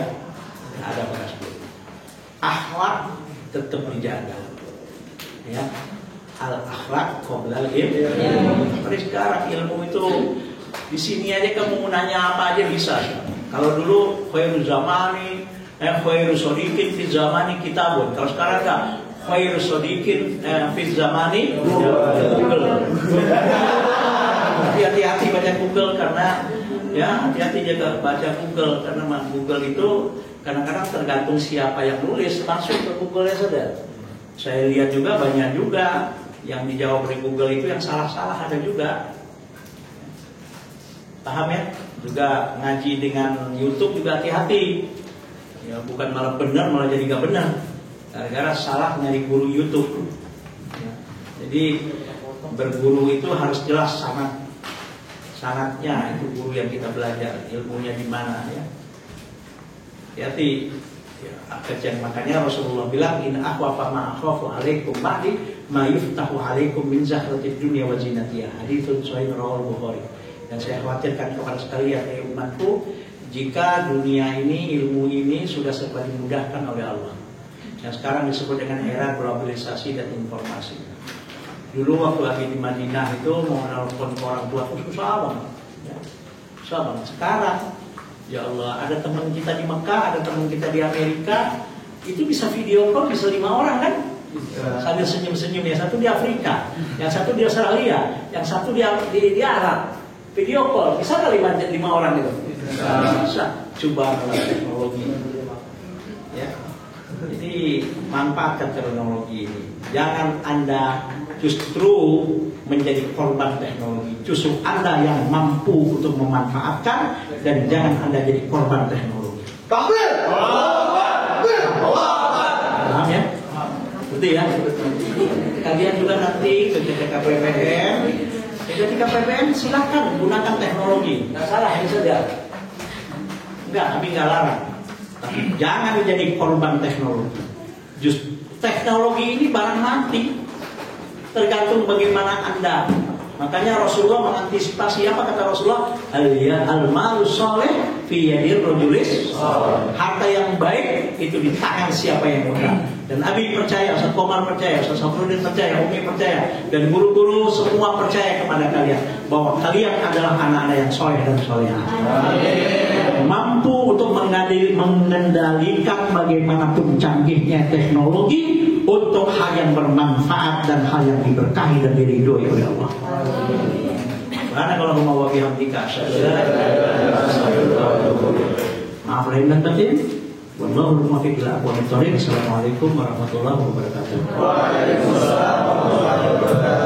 Tidak ada bekas guru. Akhlak tetap dijaga. Ya. Al-akhlak qoblal ilm. Seperti sekarang ilmu itu di sini aja kamu mau nanya apa aja bisa. Kalau dulu khairul zamani, khairul sodikin fi zamani kitabun. Kalau sekarang enggak, khairul sodikin fi zamani Google. Hati-hati baca Google karena ya hati-hati jaga baca Google karena Google itu kadang-kadang tergantung siapa yang nulis langsung ke Google-nya saja. Saya lihat juga banyak juga yang dijawab di Google itu yang salah-salah ada juga. Paham ya? Juga ngaji dengan YouTube juga hati-hati. Ya bukan malah benar malah jadi gak benar. Gara-gara salah nyari guru YouTube. Ya. Jadi berguru itu harus jelas sangatnya itu guru yang kita belajar ilmunya di mana ya. Hati-hati. Ya, kejadian makanya Rasulullah bilang in akhwafa ma akhafu alaikum ba'di ma yuftahu alaikum min zahratid dunya wa zinatiha. Haditsun sahih riwayat Bukhari. Dan saya khawatirkan kepada sekalian umatku jika dunia ini ilmu ini sudah serba dimudahkan oleh Allah. Yang sekarang disebut dengan era globalisasi dan informasi. Dulu waktu lagi di Madinah itu mau nelfon ke orang tua susah banget. Ya. Susah banget. Sekarang ya Allah, ada teman kita di Mekah, ada teman kita di Amerika, itu bisa video call, bisa 5 orang kan? Sambil senyum-senyum, yang satu di Afrika, yang satu di Australia, yang satu di Arab. Video call, bisa kali 5 orang itu? Bisa. Coba teknologi. Ya. Jadi manfaatkan teknologi ini. Jangan Anda justru menjadi korban teknologi. Justru Anda yang mampu untuk memanfaatkan dan jangan Anda jadi korban teknologi. Takbir. Paham ya? Betul ya? Kalian juga nanti ketika KPPN, ketika KPPN silakan gunakan teknologi. Nggak salah ini saja. Enggak, kami nggak larang. Tapi jangan menjadi korban teknologi. Justru teknologi ini barang mati. Tergantung bagaimana Anda. Makanya Rasulullah mengantisipasi apa kata Rasulullah? Al-malu soleh fi yadir rajulis. Harta yang baik itu di tangan siapa yang benar. Dan Abi percaya, Ustaz Komar percaya, Ustaz Safruddin percaya, Umi percaya, dan guru-guru semua percaya kepada kalian bahwa kalian adalah anak-anak yang soleh dan solehah. Mampu untuk mengendalikan bagaimanapun canggihnya teknologi untuk hal yang bermanfaat dan hal yang diberkahi dan diridhoi oleh Allah. Karena kalau mau wabihamdika, maaf lahir dan batin. Wallahu muwaffiq ila aqwamit thoriq. Assalamualaikum warahmatullahi wabarakatuh. Waalaikumsalam warahmatullahi wabarakatuh.